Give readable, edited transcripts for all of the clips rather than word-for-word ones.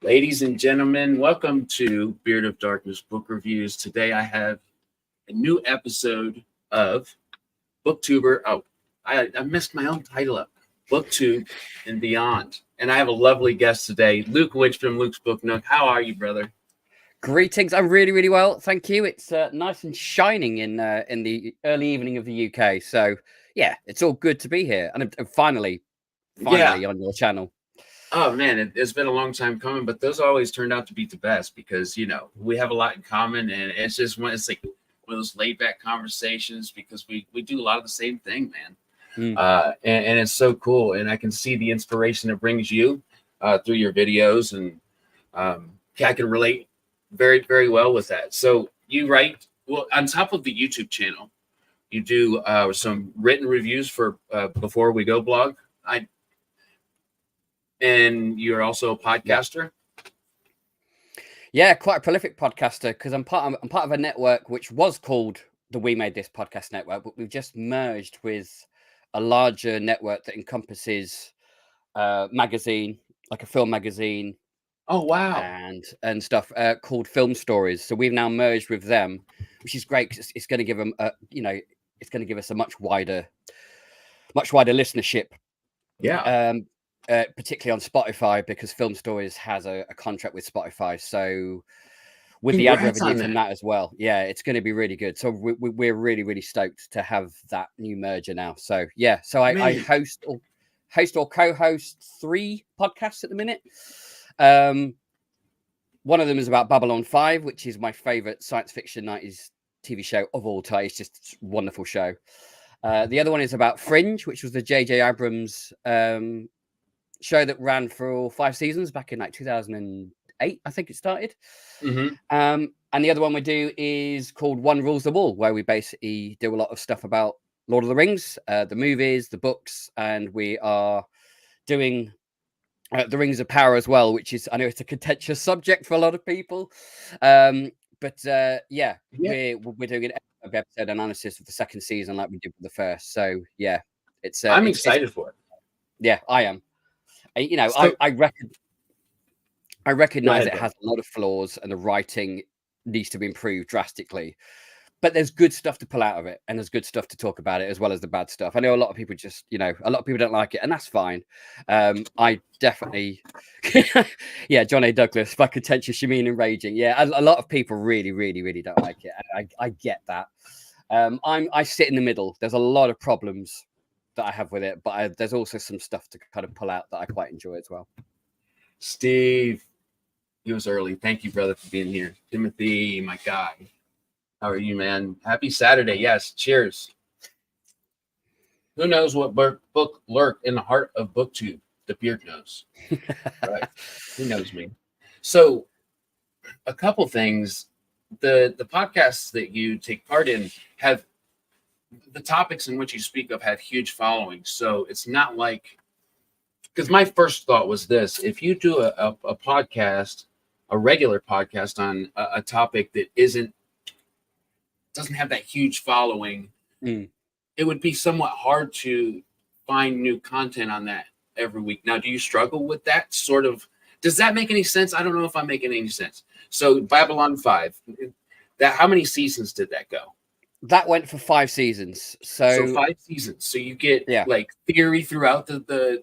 Ladies and gentlemen, welcome to Beard of Darkness Book Reviews. Today I have a new episode of Booktuber. Oh, I messed my own title up. Booktube and Beyond. And I have a lovely guest today, Luke Winch from Luke's Book Nook. How are you, brother? Greetings. I'm really, really well. Thank you. It's nice and shining in the early evening of the UK. So, yeah, it's all good to be here. And finally on your channel. Oh, man, it's been a long time coming, but those always turned out to be the best because, you know, we have a lot in common. And it's just it's like one of those laid back conversations because we do a lot of the same thing, man. And it's so cool. And I can see the inspiration it brings you through your videos. And I can relate very, very well with that. So you write, well, on top of the YouTube channel, you do some written reviews for Before We Go blog. And you're also a podcaster. Yeah, quite a prolific podcaster because I'm part of a network which was called the We Made This Podcast Network, but we've just merged with a larger network that encompasses magazine, like a film magazine. Oh wow! And stuff called Film Stories. So we've now merged with them, which is great because it's going to give them, it's going to give us a much wider listenership. Yeah. Particularly on Spotify because Film Stories has a contract with Spotify. So with the ad revenue from that as well, yeah, it's going to be really good. So we're really, really stoked to have that new merger now. So yeah, so I host or co-host 3 podcasts at the minute. One of them is about Babylon 5, which is my favorite science fiction 90s TV show of all time. It's just a wonderful show. The other one is about Fringe, which was the J.J. Abrams show that ran for 5 seasons back in like 2008, I think it started. And the other one we do is called One Rules Them All, where we basically do a lot of stuff about Lord of the Rings, the movies, the books, and we are doing the Rings of Power as well, which is, I know it's a contentious subject for a lot of people, but we're doing an episode analysis of the 2nd season like we did with the 1st. So yeah, I'm excited for it. Yeah, I am. You know, so, I recognize it has a lot of flaws and the writing needs to be improved drastically. But there's good stuff to pull out of it, and there's good stuff to talk about it as well as the bad stuff. I know a lot of people a lot of people don't like it, and that's fine. I definitely, John A. Douglas, by contentious, you mean enraging. Yeah, a lot of people really, really, really don't like it. I get that. I sit in the middle. There's a lot of problems that I have with it, but there's also some stuff to kind of pull out that I quite enjoy as well. Steve, he was early. Thank you, brother, for being here. Timothy, my guy. How are you, man? Happy Saturday. Yes. Cheers. Who knows what book lurked in the heart of Booktube? The beard knows. Right. He knows me. So a couple things. The podcasts that you take part in have the topics in which you speak of have huge followings. So it's not like, because my first thought was this: if you do a podcast, a regular podcast on a topic that doesn't have that huge following, it would be somewhat hard to find new content on that every week. Now, do you struggle with that sort of? Does that make any sense? I don't know if I'm making any sense. So Babylon 5, how many seasons did that go? That went for 5 seasons. So 5 seasons. So you get like theory throughout the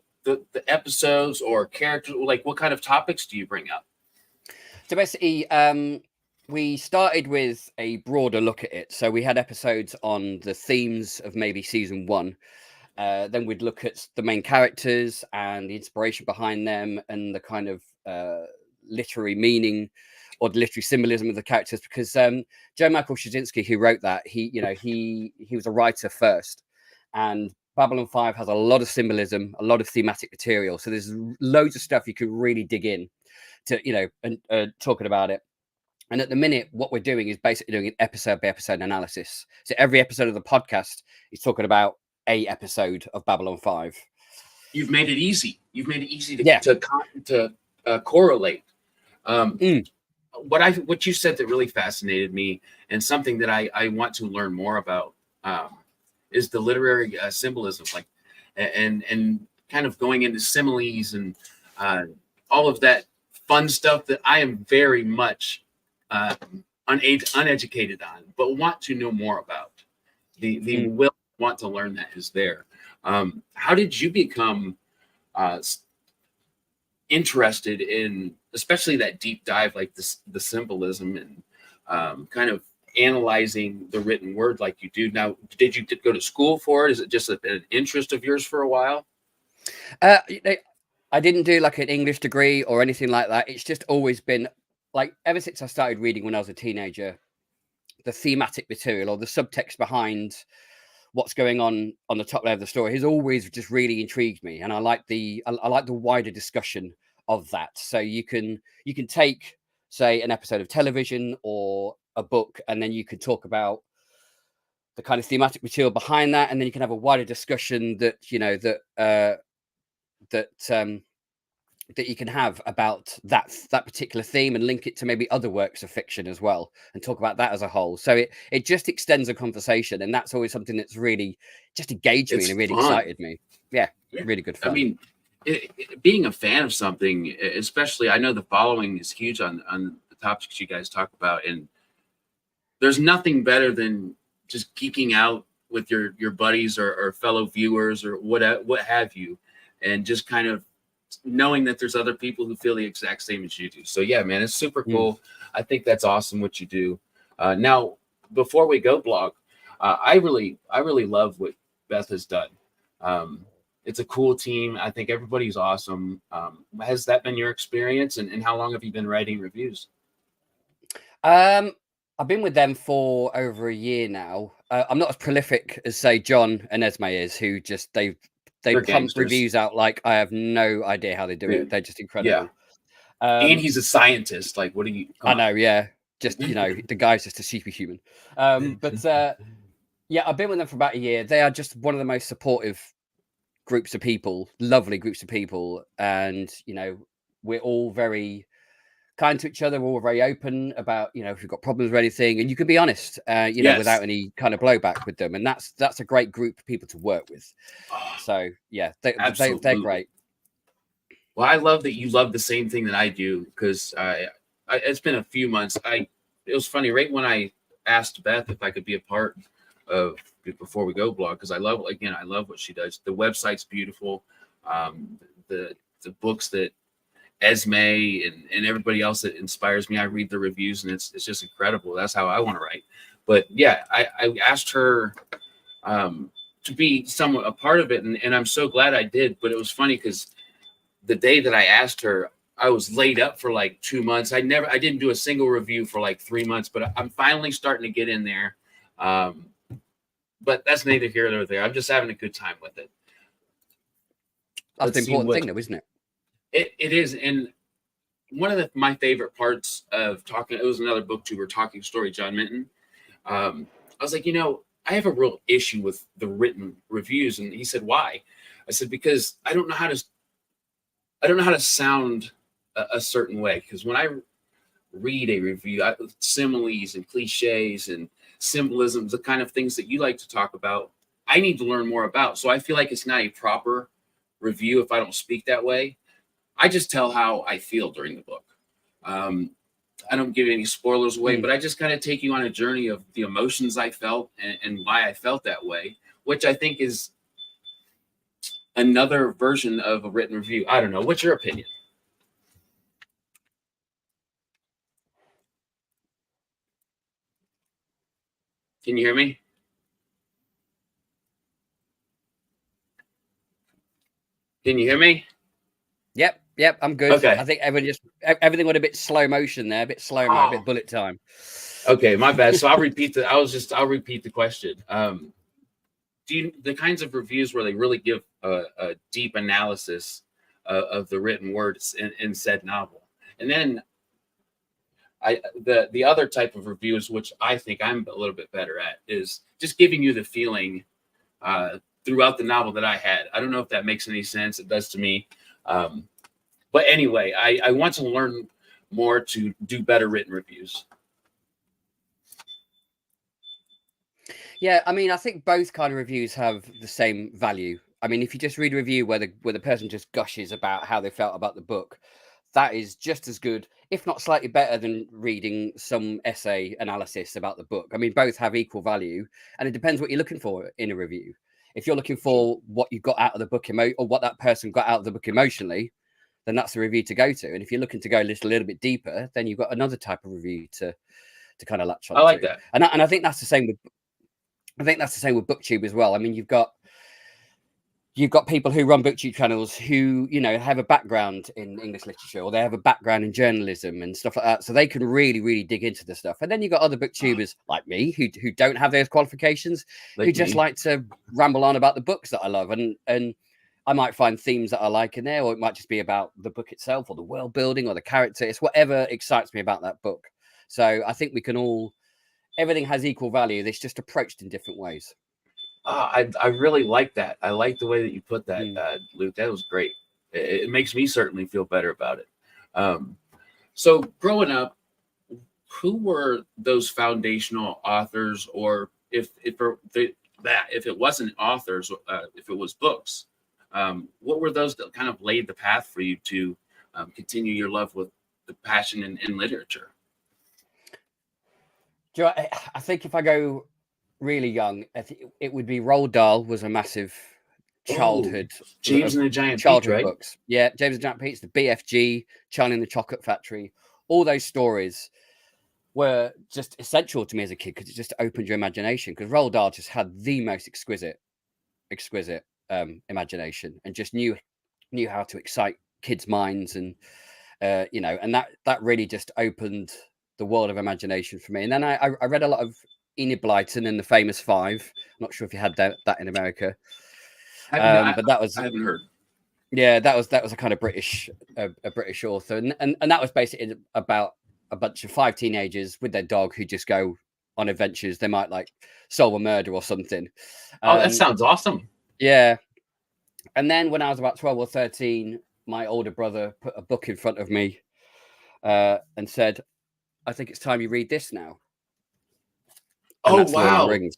episodes or characters. Like, what kind of topics do you bring up? So basically, we started with a broader look at it. So we had episodes on the themes of maybe season 1. Then we'd look at the main characters and the inspiration behind them and the kind of literary meaning or the literary symbolism of the characters. Because Joe Michael Straczynski, who wrote that, he was a writer first, and Babylon 5 has a lot of symbolism, a lot of thematic material. So there's loads of stuff you could really dig in to, and talking about it. And at the minute, what we're doing is basically doing an episode by episode analysis. So every episode of the podcast is talking about a episode of Babylon 5. You've made it easy. You've made it easy to correlate. what you said that really fascinated me, and something that I want to learn more about, is the literary symbolism, like, and kind of going into similes and all of that fun stuff that I am very much uneducated on, but want to know more about. The will want to learn that is there. How did you become interested in, especially that deep dive, like this, the symbolism and kind of analyzing the written word like you do now? Did you go to school for it? Is it just an interest of yours for a while? I didn't do like an English degree or anything like that. It's just always been like, ever since I started reading when I was a teenager, the thematic material or the subtext behind what's going on the top level of the story has always just really intrigued me, and I like the wider discussion of that. So you can take, say, an episode of television or a book, and then you could talk about the kind of thematic material behind that, and then you can have a wider discussion that that you can have about that particular theme, and link it to maybe other works of fiction as well, and talk about that as a whole. So it just extends a conversation, and that's always something that's really just engaged me and really excited me. Yeah, really good fun. I mean, being a fan of something, especially, I know the following is huge on the topics you guys talk about, and there's nothing better than just geeking out with your buddies or fellow viewers or what have you, and just kind of knowing that there's other people who feel the exact same as you do. So yeah, man, it's super cool. I think that's awesome what you do. Now, before we go, blog, I really love what Beth has done. It's a cool team. I think everybody's awesome. Has that been your experience, and how long have you been writing reviews? I've been with them for over a year now. I'm not as prolific as, say, John and Esme is, who just they pump reviews out like I have no idea how they do it. They're just incredible. Yeah. And he's a scientist. Like, what do you? I know, yeah. Just the guy's just a superhuman. But yeah, I've been with them for about a year. They are just one of the most supportive groups of people, lovely groups of people, and we're all very kind to each other. We're all very open about if you've got problems or anything, and you can be honest, without any kind of blowback with them. And that's a great group of people to work with. So yeah, they're great. Well, I love that you love the same thing that I do, because it's been a few months. It was funny, right when I asked Beth if I could be a part of Before We Go blog, because I love what she does. The website's beautiful. The books that Esme and everybody else that inspires me, I read the reviews, and it's just incredible. That's how I want to write. But yeah, I asked her to be somewhat a part of it, and I'm so glad I did. But it was funny because the day that I asked her, I was laid up for like 2 months. I didn't do a single review for like 3 months, but I'm finally starting to get in there. But that's neither here nor there. I'm just having a good time with it. That's the important thing, though, isn't it? It is. And one of my favorite parts of talking, it was another booktuber, Talking Story, John Minton. I was like, I have a real issue with the written reviews. And he said, why? I said, because I don't know how to sound a certain way. Because when I read a review, similes and cliches and symbolisms, the kind of things that you like to talk about, I need to learn more about. So I feel like it's not a proper review if I don't speak that way. I just tell how I feel during the book. I don't give any spoilers away, but I just kind of take you on a journey of the emotions I felt and why I felt that way, which I think is another version of a written review. I don't know. What's your opinion? Can you hear me? Can you hear me? Yep, I'm good. Okay. I think everything went a bit slow motion there, a bit slow mo, a bit bullet time. Okay, my bad. So I'll repeat the question. The kinds of reviews where they really give a deep analysis of the written words in said novel, and then the other type of reviews, which I think I'm a little bit better at, is just giving you the feeling throughout the novel that I had. I don't know if that makes any sense. It does to me. But anyway, I want to learn more to do better written reviews? Yeah, I mean, I think both kind of reviews have the same value. I mean, if you just read a review where the person just gushes about how they felt about the book, that is just as good, if not slightly better, than reading some essay analysis about the book. I mean, both have equal value, and it depends what you're looking for in a review. If you're looking for what you got out of the book or what that person got out of the book emotionally, then that's the review to go to. And if you're looking to go a little bit deeper, then you've got another type of review to kind of latch on I like to. that. And I think that's the same with Booktube as well. I mean, you've got people who run Booktube channels who, you know, have a background in English literature, or they have a background in journalism and stuff like that, so they can really, really dig into the stuff. And then you've got other Booktubers like me who don't have those qualifications, who just like to ramble on about the books that I love, and I might find themes that I like in there, or it might just be about the book itself, or the world building, or the character. It's whatever excites me about that book. So I think we can all. Everything has equal value. It's just approached in different ways. I really like that. I like the way that you put that, Luke. That was great. It makes me certainly feel better about it. So growing up, who were those foundational authors, or if it wasn't authors, if it was books, what were those that kind of laid the path for you to continue your love with the passion in literature? Do you know, I think if I go really young, it would be Roald Dahl was a massive childhood. James and the Giant Peach, right? Books. Yeah, James and the Giant Peach, the BFG, Charlie and the Chocolate Factory. All those stories were just essential to me as a kid because it just opened your imagination. Because Roald Dahl just had the most exquisite imagination, and just knew how to excite kids' minds, and you know, and that really just opened the world of imagination for me. And then I read a lot of Enid Blyton and the Famous Five. I'm not sure if you had that in America, but that was, I haven't heard. Yeah, that was a kind of British author, and that was basically about a bunch of 5 teenagers with their dog who just go on adventures. They might like solve a murder or something. That sounds awesome. Yeah. And then when I was about 12 or 13, my older brother put a book in front of me and said, I think it's time you read this now. And wow. Rings.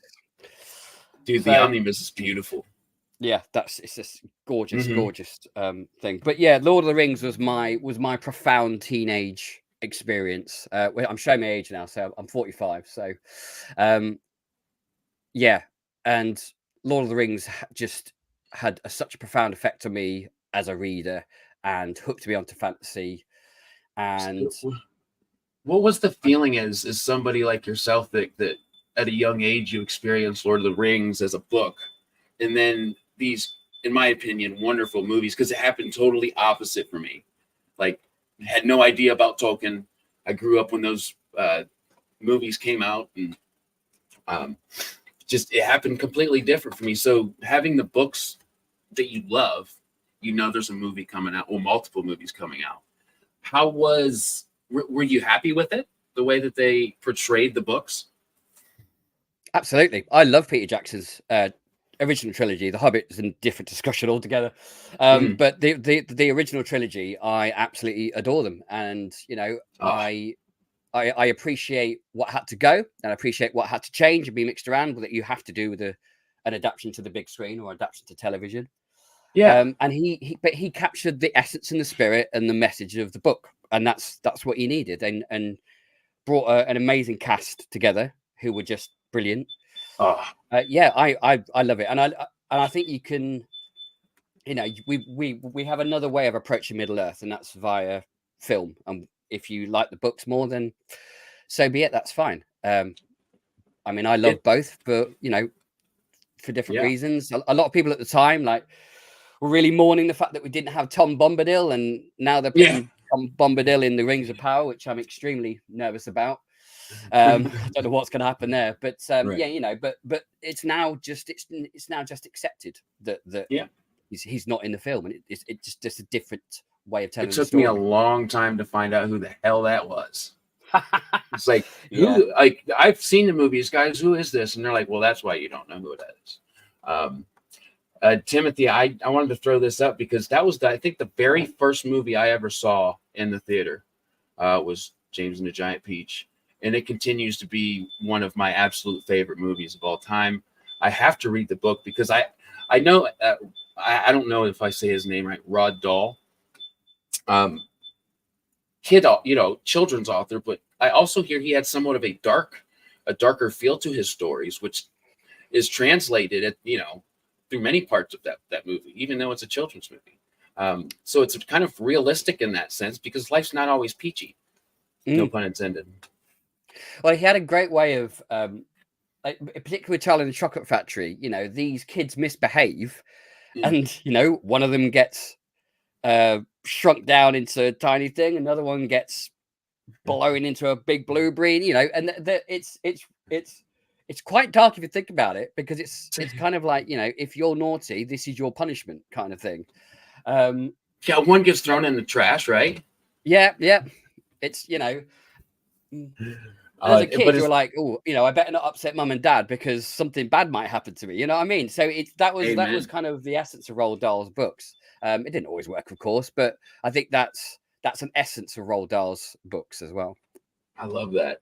Dude, the omnibus is beautiful. Yeah, it's this gorgeous thing. But yeah, Lord of the Rings was my profound teenage experience. I'm showing my age now, so I'm 45. So yeah, and Lord of the Rings just had such a profound effect on me as a reader, and hooked me onto fantasy. And what was the feeling as somebody like yourself that at a young age you experienced Lord of the Rings as a book, and then these, in my opinion, wonderful movies? Because it happened totally opposite for me. Like, had no idea about Tolkien. I grew up when those movies came out, and just it happened completely different for me. So having the books that you love, you know, there's a movie coming out, or multiple movies coming out. Were you happy with it, the way that they portrayed the books? Absolutely. I love Peter Jackson's original trilogy. The Hobbit is a different discussion altogether. But the original trilogy, I absolutely adore them. And, you know, I appreciate what had to go, and I appreciate what had to change and be mixed around, that you have to do with an adaptation to the big screen or adaptation to television. Yeah. And he captured the essence and the spirit and the message of the book. And that's what he needed, and brought an amazing cast together who were just brilliant. Yeah, I love it, and I think you can, you know, we have another way of approaching Middle Earth, and that's via film. And if you like the books more, then so be it. That's fine. I mean, I love both, but you know, for different reasons. A lot of people at the time were really mourning the fact that we didn't have Tom Bombadil, and now they're putting Tom Bombadil in the Rings of Power, which I'm extremely nervous about. I don't know what's going to happen there, but yeah, you know, but it's now just accepted that he's not in the film, and it's just a different way of telling. It took me a long time to find out who the hell that was. It's like, who? Like, I've seen the movies, guys. Who is this? And they're like, well, that's why you don't know who that is. Timothy, I wanted to throw this up because that was I think the very first movie I ever saw in the theater. was James and the Giant Peach, and it continues to be one of my absolute favorite movies of all time. I have to read the book because I know I don't know if I say his name right, Rod Dahl, um, children's author, but I also hear he had somewhat of a darker feel to his stories, which is translated through many parts of that movie, even though it's a children's movie. So it's kind of realistic in that sense because life's not always peachy. No pun intended. Well, he had a great way of, particularly with Charlie and the Chocolate Factory, these kids misbehave and, one of them gets shrunk down into a tiny thing. Another one gets blown into a big blueberry, and it's quite dark if you think about it, because it's kind of like, if you're naughty, this is your punishment kind of thing. Yeah, one gets thrown in the trash, right? Yeah. It's, as a kid, you're like, oh, I better not upset mum and dad because something bad might happen to me. You know what I mean? So that was kind of the essence of Roald Dahl's books. It didn't always work, of course, but I think that's an essence of Roald Dahl's books as well. I love that.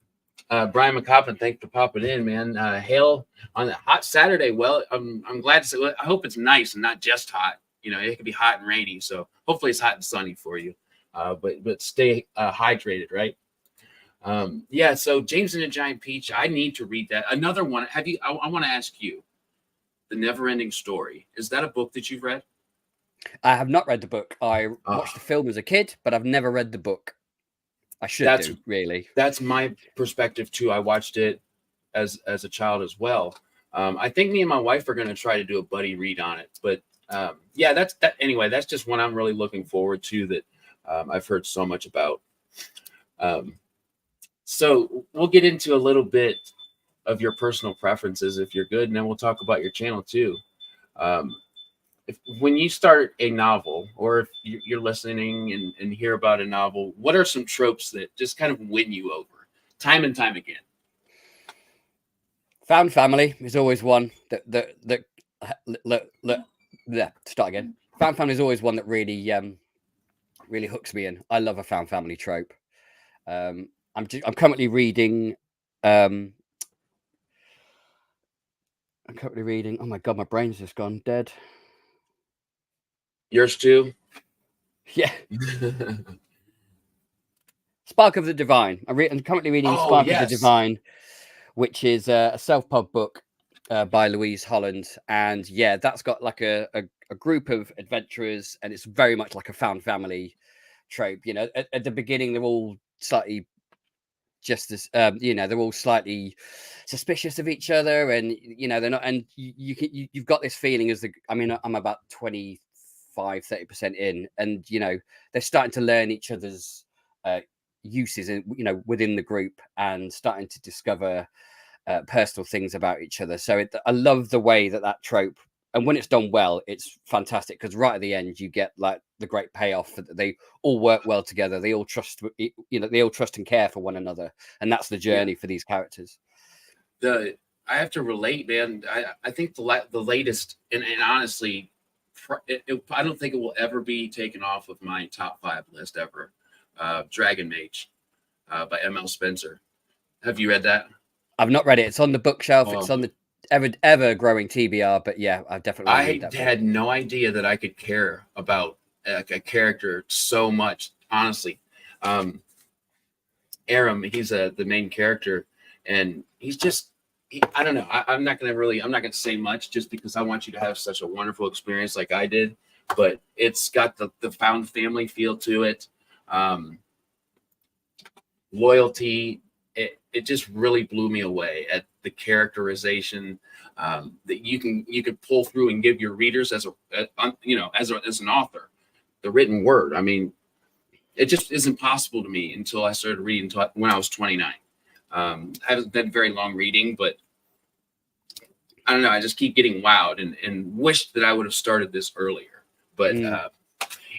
Brian McCoppin, thanks for popping in, man. Hail on a hot Saturday. Well, I'm glad to say. I hope it's nice and not just hot. It could be hot and rainy, so hopefully it's hot and sunny for you. But stay hydrated, right? Yeah. So James and the Giant Peach, I need to read that. Another one. I want to ask you, The Never-Ending Story. Is that a book that you've read? I have not read the book. I watched the film as a kid, but I've never read the book. I should do, really. That's my perspective too. I watched it as a child as well. I think me and my wife are going to try to do a buddy read on it. But yeah, that's that. Anyway, that's just one I'm really looking forward to that I've heard so much about. So we'll get into a little bit of your personal preferences if you're good, and then we'll talk about your channel too. When you start a novel, or if you're listening and hear about a novel, what are some tropes that just kind of win you over time and time again? Found family is always one start again. Found family is always one that really hooks me in. I love a found family trope. I'm currently reading. I'm currently reading. Oh my god, my brain's just gone dead. Yours too? Yeah. Spark of the Divine. I'm currently reading Spark of the Divine, which is a self-pub book by Louise Holland. And yeah, that's got like a group of adventurers, and it's very much like a found family trope. At the beginning, they're all slightly they're all slightly suspicious of each other, and they're not. And you've got this feeling I'm about 25-30% in, and they're starting to learn each other's uses within the group, and starting to discover personal things about each other. So I love the way that trope, and when it's done well, it's fantastic, because right at the end you get like the great payoff that they all work well together. They all trust they all trust and care for one another, and that's the journey for these characters. I have to relate, man. I think the latest, and honestly, I don't think it will ever be taken off of my top 5 list ever. Dragon Mage by M.L. Spencer. Have you read that? I've not read it. It's on the bookshelf. It's on the ever growing TBR. But yeah, I've definitely. I had no idea that I could care about a character so much. Honestly, Aram, he's the main character, and he's just. I don't know. I'm not gonna say much, just because I want you to have such a wonderful experience like I did. But it's got the found family feel to it. Loyalty. It just really blew me away at the characterization that you could pull through and give your readers as an author, the written word. I mean, it just isn't possible to me until I started reading when I was 29. I haven't been very long reading, but I don't know. I just keep getting wowed and wish that I would have started this earlier. But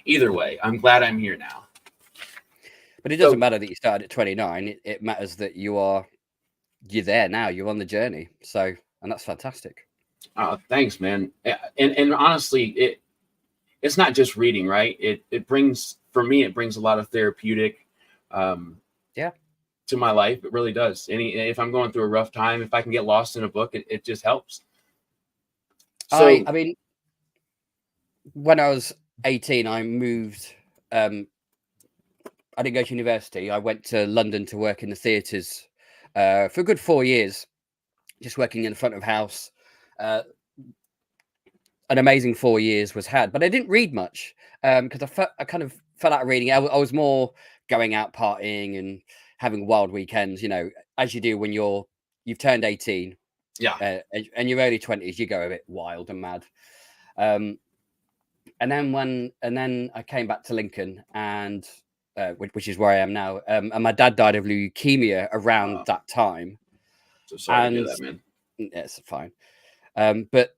either way, I'm glad I'm here now. But it doesn't matter that you started at 29. It matters that you're there now. You're on the journey. So, and that's fantastic. Thanks, man. And honestly, it's not just reading, right? It brings a lot of therapeutic Yeah. To my life. It really does. If I'm going through a rough time, if I can get lost in a book, it just helps. So I mean, when I was 18, I moved. I didn't go to university. I went to London to work in the theatres for a good 4 years, just working in the front of house. An amazing 4 years was had, but I didn't read much because I kind of fell out of reading. I was more going out partying and having wild weekends, you know, as you do when you've turned 18. yeah, And your early 20s, you go a bit wild and mad. And then I came back to Lincoln, and which is where I am now. And my dad died of leukemia around that time. so sorry to hear And that, man. it's fine. But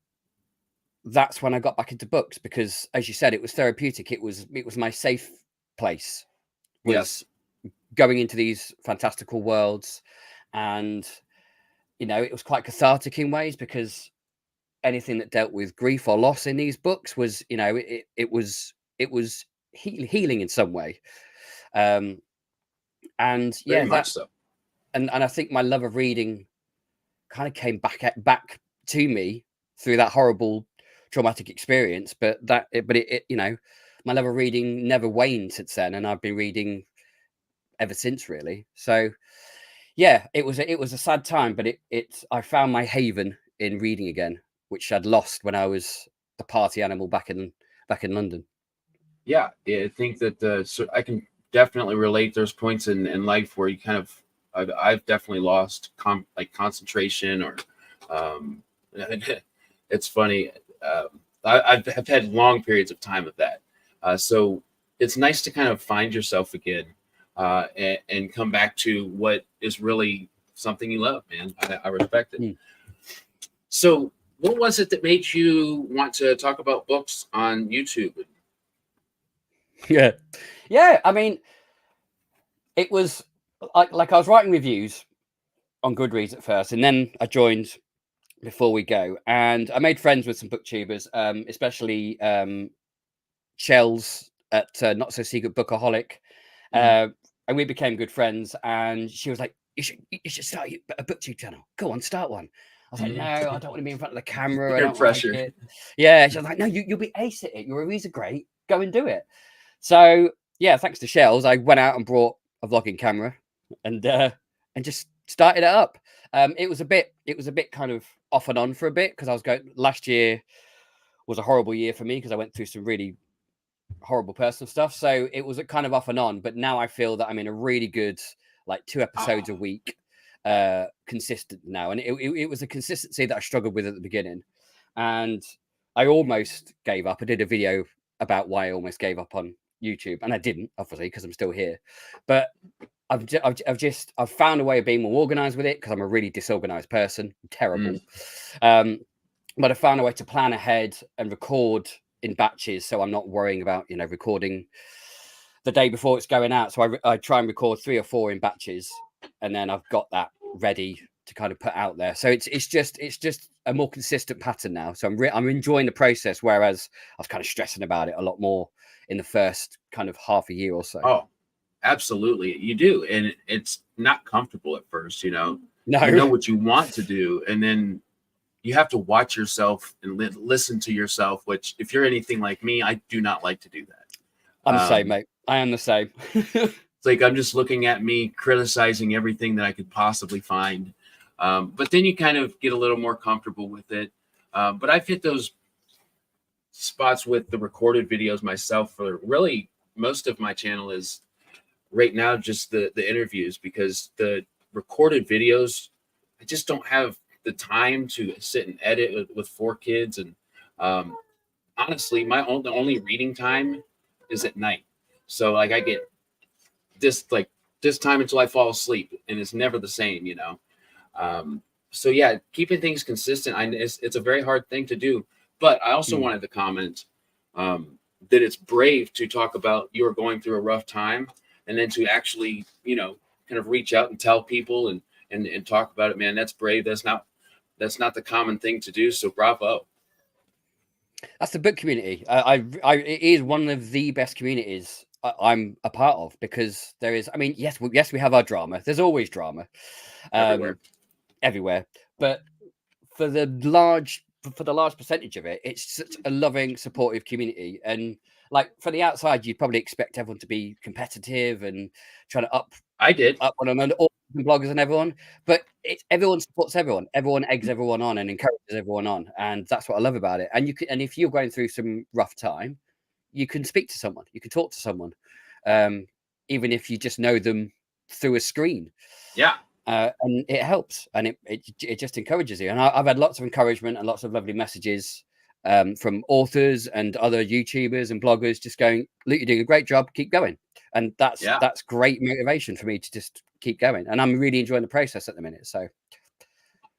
that's when I got back into books because, as you said, it was therapeutic. It was my safe place. Was going into these fantastical worlds, and you know, it was quite cathartic in ways because anything that dealt with grief or loss in these books was, you know, it was healing in some way. And yeah, Very much so. And I think my love of reading kind of came back to me through that horrible traumatic experience. But it you know, my love of reading never waned since then, and I've been reading ever since, really. So yeah, it was a sad time, but I found my haven in reading again, which I'd lost when I was the party animal back in London. Yeah, I think that so I can definitely relate. There's points in life where you kind of I've definitely lost concentration or it's funny. I've had long periods of time of that. So it's nice to kind of find yourself again and come back to what is really something you love, man. I respect it. Mm. So what was it that made you want to talk about books on YouTube? Yeah. I mean, it was like I was writing reviews on Goodreads at first, and then I joined Before We Go, and I made friends with some booktubers, especially Shells at Not So Secret Bookaholic, and we became good friends. And she was like, "You should start a booktube channel. Go on, start one." I was like, "No, I don't want to be in front of the camera. I Peer don't pressure. like it." Yeah, she was like, "No, you'll be ace at it. Your reviews are great. Go and do it." So yeah, thanks to Shells, I went out and brought a vlogging camera and just started it up. It was a bit kind of off and on for a bit because I was going. Last year was a horrible year for me because I went through some really horrible personal stuff. So it was a kind of off and on. But now I feel that I'm in a really good, like 2 episodes a week, consistent now. And it was a consistency that I struggled with at the beginning, and I almost gave up. I did a video about why I almost gave up on YouTube, and I didn't, obviously, because I'm still here. But I've found a way of being more organized with it because I'm a really disorganized person. I'm terrible. But I found a way to plan ahead and record in batches, so I'm not worrying about, you know, recording the day before it's going out. So I try and record 3 or 4 in batches, and then I've got that ready to kind of put out there. So it's just a more consistent pattern now. So I'm enjoying the process, whereas I was kind of stressing about it a lot more in the first kind of half a year or so. Oh, absolutely, you do, and it's not comfortable at first. You know, No, you know what you want to do, and then you have to watch yourself and listen to yourself. Which, if you're anything like me, I do not like to do that. I'm the same, mate. I am the same. It's like I'm just looking at me, criticizing everything that I could possibly find. But then you kind of get a little more comfortable with it. But I've hit those spots with the recorded videos myself for really most of my channel is right now just the interviews, because the recorded videos, I just don't have the time to sit and edit with 4 kids. And honestly, the only reading time is at night. So like I get this time until I fall asleep, and it's never the same, you know. So yeah, keeping things consistent, it's a very hard thing to do. But I also wanted to comment that it's brave to talk about you're going through a rough time, and then to actually, you know, kind of reach out and tell people and talk about it. Man, that's brave. That's not the common thing to do. So bravo. That's the book community. It is one of the best communities I'm a part of, because there is, I mean, yes, we have our drama. There's always drama everywhere, but for the large percentage of it, it's such a loving, supportive community. And like, from the outside, you'd probably expect everyone to be competitive and trying to up one another, all the bloggers and everyone. But everyone supports everyone. Everyone eggs everyone on and encourages everyone on, and that's what I love about it. And if you're going through some rough time, you can speak to someone, you can talk to someone, even if you just know them through a screen. Yeah. And it helps, and it just encourages you. And I've had lots of encouragement and lots of lovely messages from authors and other YouTubers and bloggers just going, "Luke, you're doing a great job, keep going." And that's great motivation for me to just keep going. And I'm really enjoying the process at the minute. So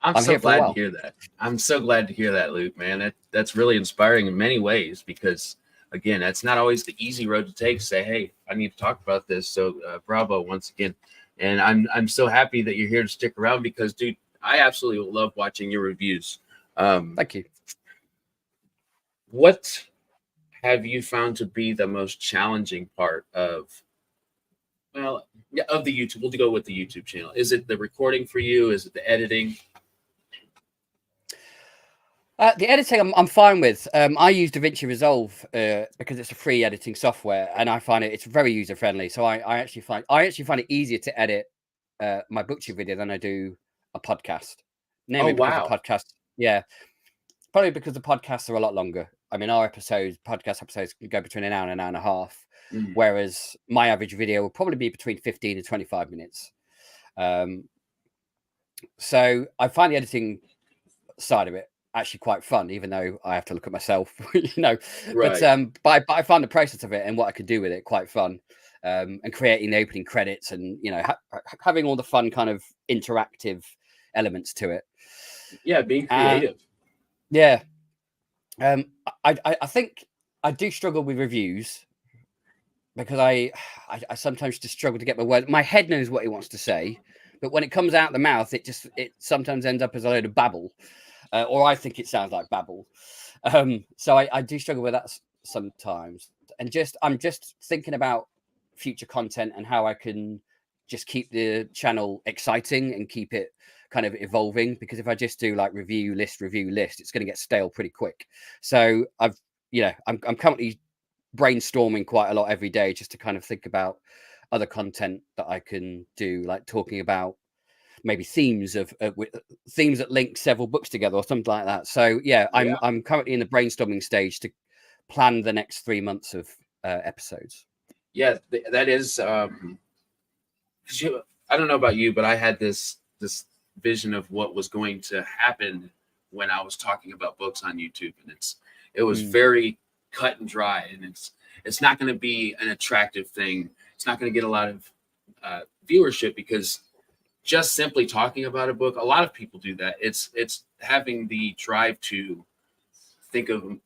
I'm so glad to hear that. I'm so glad to hear that, Luke, man. That's really inspiring in many ways, because again, that's not always the easy road to take. Say, hey, I need to talk about this. So bravo once again. And I'm so happy that you're here to stick around, because, dude, I absolutely love watching your reviews. Thank you. What have you found to be the most challenging part of the YouTube? We'll go with the YouTube channel. Is it the recording for you? Is it the editing? The editing I'm fine with. I use DaVinci Resolve because it's a free editing software, and I find it's very user friendly. So I actually find it easier to edit my Booktube video than I do a podcast. Probably because the podcasts are a lot longer. I mean, our podcast episodes can go between an hour and an hour and a half, whereas my average video will probably be between 15 and 25 minutes. So I find the editing side of it actually quite fun, even though I have to look at myself, Right. But I find the process of it and what I could do with it quite fun, and creating the opening credits and having all the fun kind of interactive elements to it. Yeah, being creative. I think I do struggle with reviews, because I sometimes just struggle to get my word. My head knows what it wants to say, but when it comes out the mouth, it sometimes ends up as a load of babble. Or I think it sounds like babble. So I do struggle with that sometimes. And I'm just thinking about future content and how I can just keep the channel exciting and keep it kind of evolving. Because if I just do like review list, it's going to get stale pretty quick. So I'm currently brainstorming quite a lot every day, just to kind of think about other content that I can do, like talking about maybe themes that link several books together or something like that. So I'm currently in the brainstorming stage to plan the next 3 months of episodes. Yeah, that is. I don't know about you, but I had this vision of what was going to happen when I was talking about books on YouTube, and it was very cut and dry, and it's not going to be an attractive thing. It's not going to get a lot of viewership, because just simply talking about a book, a lot of people do that. It's having the drive to think of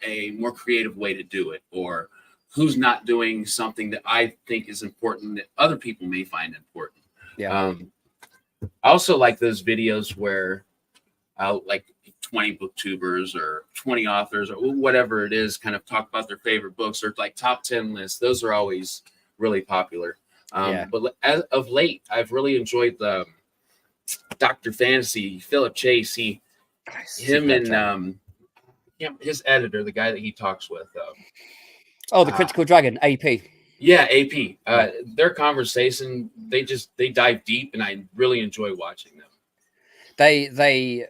a more creative way to do it, or who's not doing something that I think is important that other people may find important. I also like those videos where like 20 booktubers or 20 authors or whatever it is kind of talk about their favorite books, or like top 10 lists. Those are always really popular. But as of late, I've really enjoyed the Dr. Fantasy, Philip Chase. His editor, the guy that he talks with. The Critical Dragon, AP. Yeah, AP. Their conversation, they dive deep, and I really enjoy watching them. They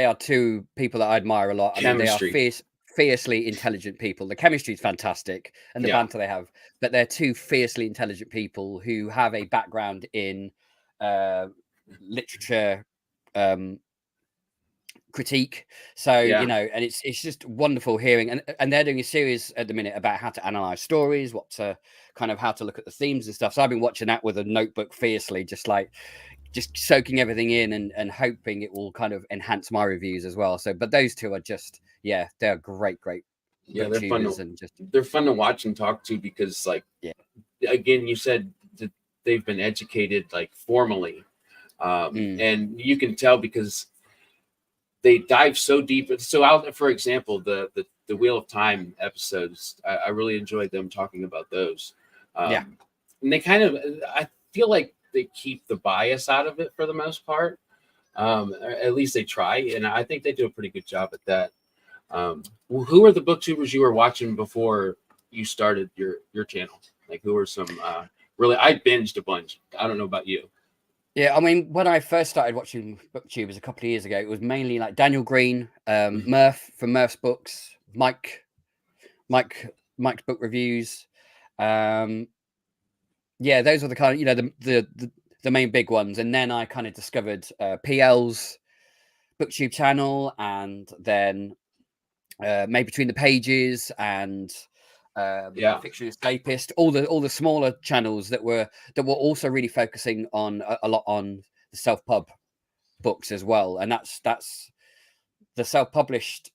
are two people that I admire a lot. Chemistry. I mean, they are fiercely intelligent people. The chemistry is fantastic, and the banter they have. But they're two fiercely intelligent people who have a background in literature critique. So and it's just wonderful hearing. And they're doing a series at the minute about how to analyze stories, how to look at the themes and stuff. So I've been watching that with a notebook fiercely, just soaking everything in and hoping it will kind of enhance my reviews as well. So, but those two are just, they're great. Yeah, they're fun to watch and talk to, because again, you said that they've been educated like formally. And you can tell because they dive so deep. So for example, the Wheel of Time episodes, I really enjoyed them talking about those. Yeah. And they kind of, I feel like they keep the bias out of it for the most part. Or at least they try, and I think they do a pretty good job at that. Who are the booktubers you were watching before you started your channel? Like, who are some really? I binged a bunch. I don't know about you. Yeah, I mean, when I first started watching booktubers a couple of years ago, it was mainly like Daniel Green, Murph from Murph's Books, Mike's book reviews. Yeah, those were the kind of, you know, the main big ones. And then I kind of discovered PL's booktube channel, and then Made Between the Pages, and Fiction Escapist, all the smaller channels that were also really focusing on a lot on the self-pub books as well. And that's the self-published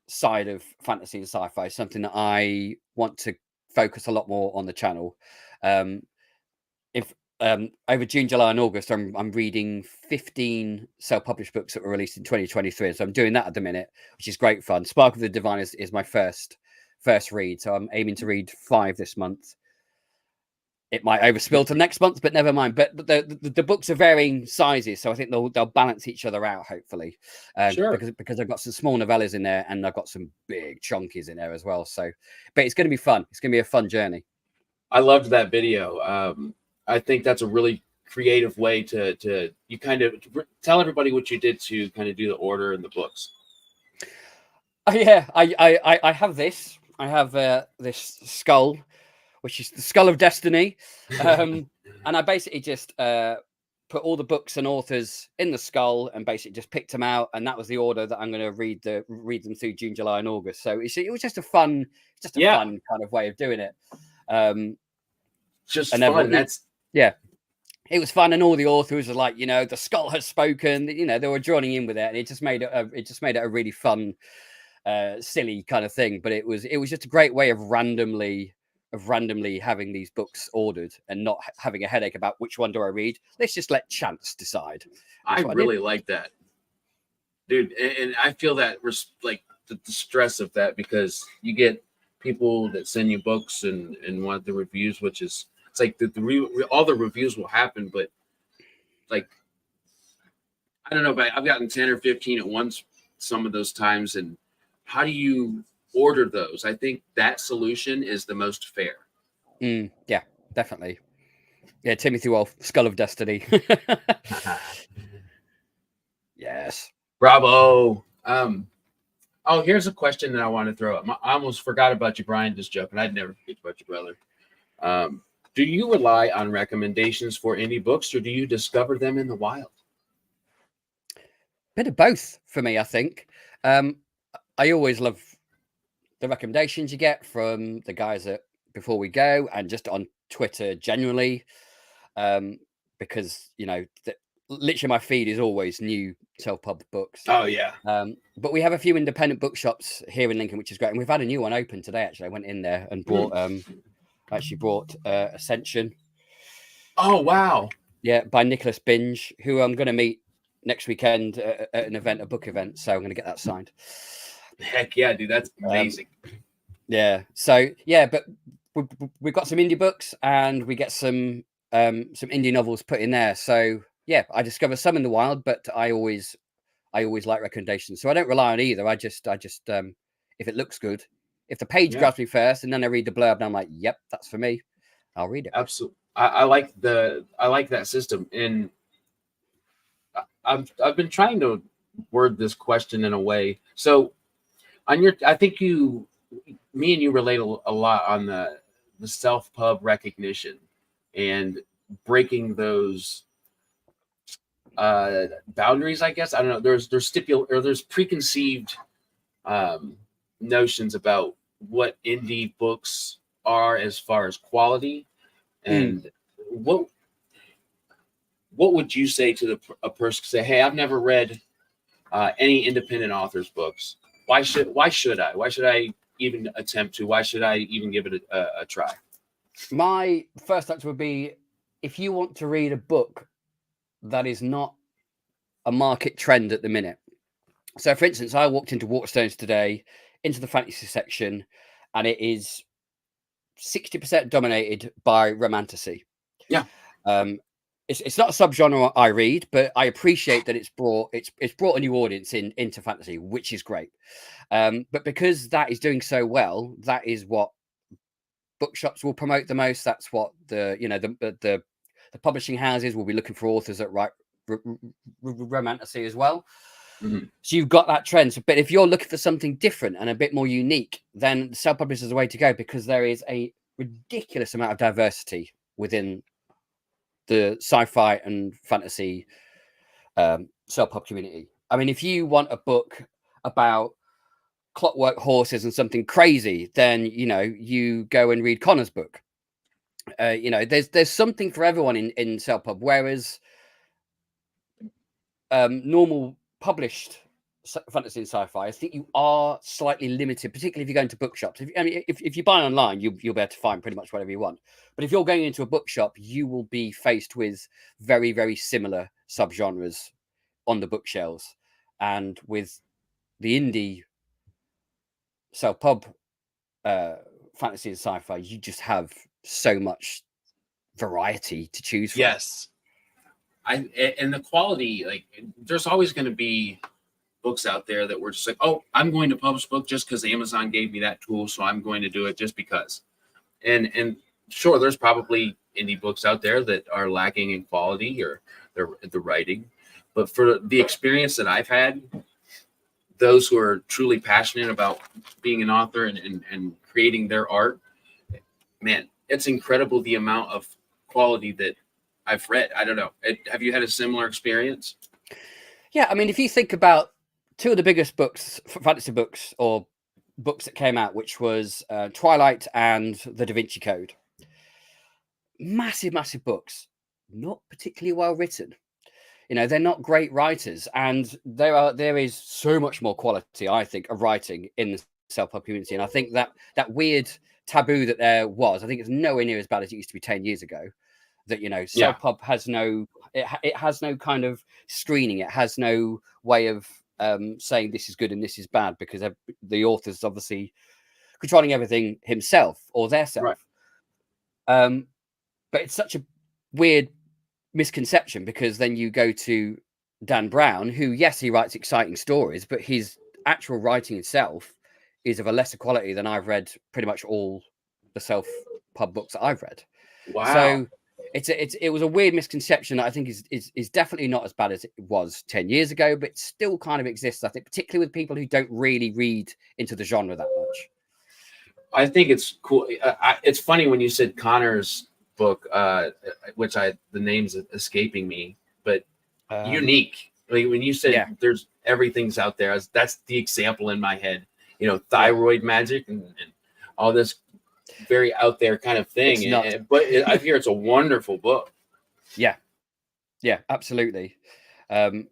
side of fantasy and sci-fi, something that I want to focus a lot more on the channel. If over June, July, and August, I'm reading 15 self-published books that were released in 2023. So I'm doing that at the minute, which is great fun. Spark of the Divine is my first read, so I'm aiming to read 5 this month. It might overspill to next month, but never mind. But the books are varying sizes, so I think they'll balance each other out, hopefully. Sure. Because I've got some small novellas in there, and I've got some big chunkies in there as well. So, but it's going to be fun. It's going to be a fun journey. I loved that video. I think that's a really creative way to you kind of tell everybody what you did to kind of do the order in the books. Oh, yeah, I have this. I have this skull, which is the Skull of Destiny, and I basically just put all the books and authors in the skull, and basically just picked them out, and that was the order that I'm going to read them through June, July, and August. So it was just a fun kind of way of doing it. Just fun. It was fun, and all the authors were like, you know, the skull has spoken. You know, they were joining in with it, and it just made it a really fun, silly kind of thing. But it was just a great way of randomly having these books ordered and not having a headache about which one do I read. Let's just let chance decide. I really like that, dude, and I feel that like the stress of that, because you get people that send you books and want the reviews, which is. It's like all the reviews will happen, but like, I don't know, but I've gotten 10 or 15 at once some of those times. And how do you order those? I think that solution is the most fair. Yeah, definitely. Yeah, Timothy Wolf, Skull of Destiny. Yes. Bravo. Oh, here's a question that I want to throw up. I almost forgot about you, Brian. Just joking. I'd never forget about you, brother. Do you rely on recommendations for indie books, or do you discover them in the wild? Bit of both for me, I think. I always love the recommendations you get from the guys at Before We Go, and just on Twitter generally, because, you know, literally my feed is always new self-pub books. Oh, yeah. But we have a few independent bookshops here in Lincoln, which is great. And we've had a new one open today, actually. I went in there and bought... brought Ascension. Oh, wow. Yeah, by Nicholas Binge, who I'm going to meet next weekend at a book event. So I'm going to get that signed. Heck yeah, dude. That's amazing. Yeah. So, yeah, but we've got some indie books, and we get some indie novels put in there. So, yeah, I discover some in the wild, but I always like recommendations. So I don't rely on either. I just if it looks good, if the page grabs me first, and then I read the blurb, and I'm like, "Yep, that's for me," I'll read it. Absolutely, I like that system, and I've been trying to word this question in a way. So, I think me and you relate a lot on the self-pub recognition and breaking those boundaries. I guess I don't know. There's preconceived notions about what indie books are as far as quality, and what would you say to a person say, hey, I've never read any independent author's books. Why should I even attempt to? Why should I even give it a try? My first answer would be, if you want to read a book that is not a market trend at the minute. So, for instance, I walked into Waterstones today, into the fantasy section, and it is 60% dominated by romantasy. Yeah. It's not a subgenre I read, but I appreciate that it's brought a new audience into fantasy, which is great. But because that is doing so well, that is what bookshops will promote the most. That's what the publishing houses will be looking for authors that write romantasy as well. Mm-hmm. So you've got that trend. But if you're looking for something different and a bit more unique, then self-publish is the way to go, because there is a ridiculous amount of diversity within the sci-fi and fantasy self-pub community. I mean, if you want a book about clockwork horses and something crazy, then you go and read Connor's book. There's something for everyone in self-pub, whereas normal published fantasy and sci-fi, I think you are slightly limited, particularly if you go into bookshops. If you buy online, you'll be able to find pretty much whatever you want. But if you're going into a bookshop, you will be faced with very, very similar subgenres on the bookshelves. And with the indie self-pub fantasy and sci-fi, you just have so much variety to choose from. Yes. And the quality, like, there's always going to be books out there that were just like, oh, I'm going to publish a book just because Amazon gave me that tool, so I'm going to do it just because. And sure, there's probably indie books out there that are lacking in quality or the writing, but for the experience that I've had, those who are truly passionate about being an author and creating their art, man, it's incredible the amount of quality that I've read. I don't know. Have you had a similar experience? Yeah, I mean, if you think about two of the biggest books, fantasy books, or books that came out, which was Twilight and The Da Vinci Code. Massive, massive books, not particularly well written. They're not great writers, and there is so much more quality, I think, of writing in the self-pub community. And I think that weird taboo that there was, I think it's nowhere near as bad as it used to be 10 years ago. That self-pub has it has no kind of screening. It has no way of saying this is good and this is bad, because the author's obviously controlling everything himself or theirself. Right. But it's such a weird misconception, because then you go to Dan Brown, who, yes, he writes exciting stories, but his actual writing itself is of a lesser quality than I've read pretty much all the self-pub books that I've read. Wow. So it was a weird misconception that I think is definitely not as bad as it was 10 years ago, but still kind of exists, I think, particularly with people who don't really read into the genre that much. I think it's cool. It's funny when you said Connor's book, which the name's escaping me, but unique. Like when you said there's everything's out there, that's the example in my head. Thyroid magic and all this very out there kind of thing. But I hear it's a wonderful book. Yeah, absolutely. But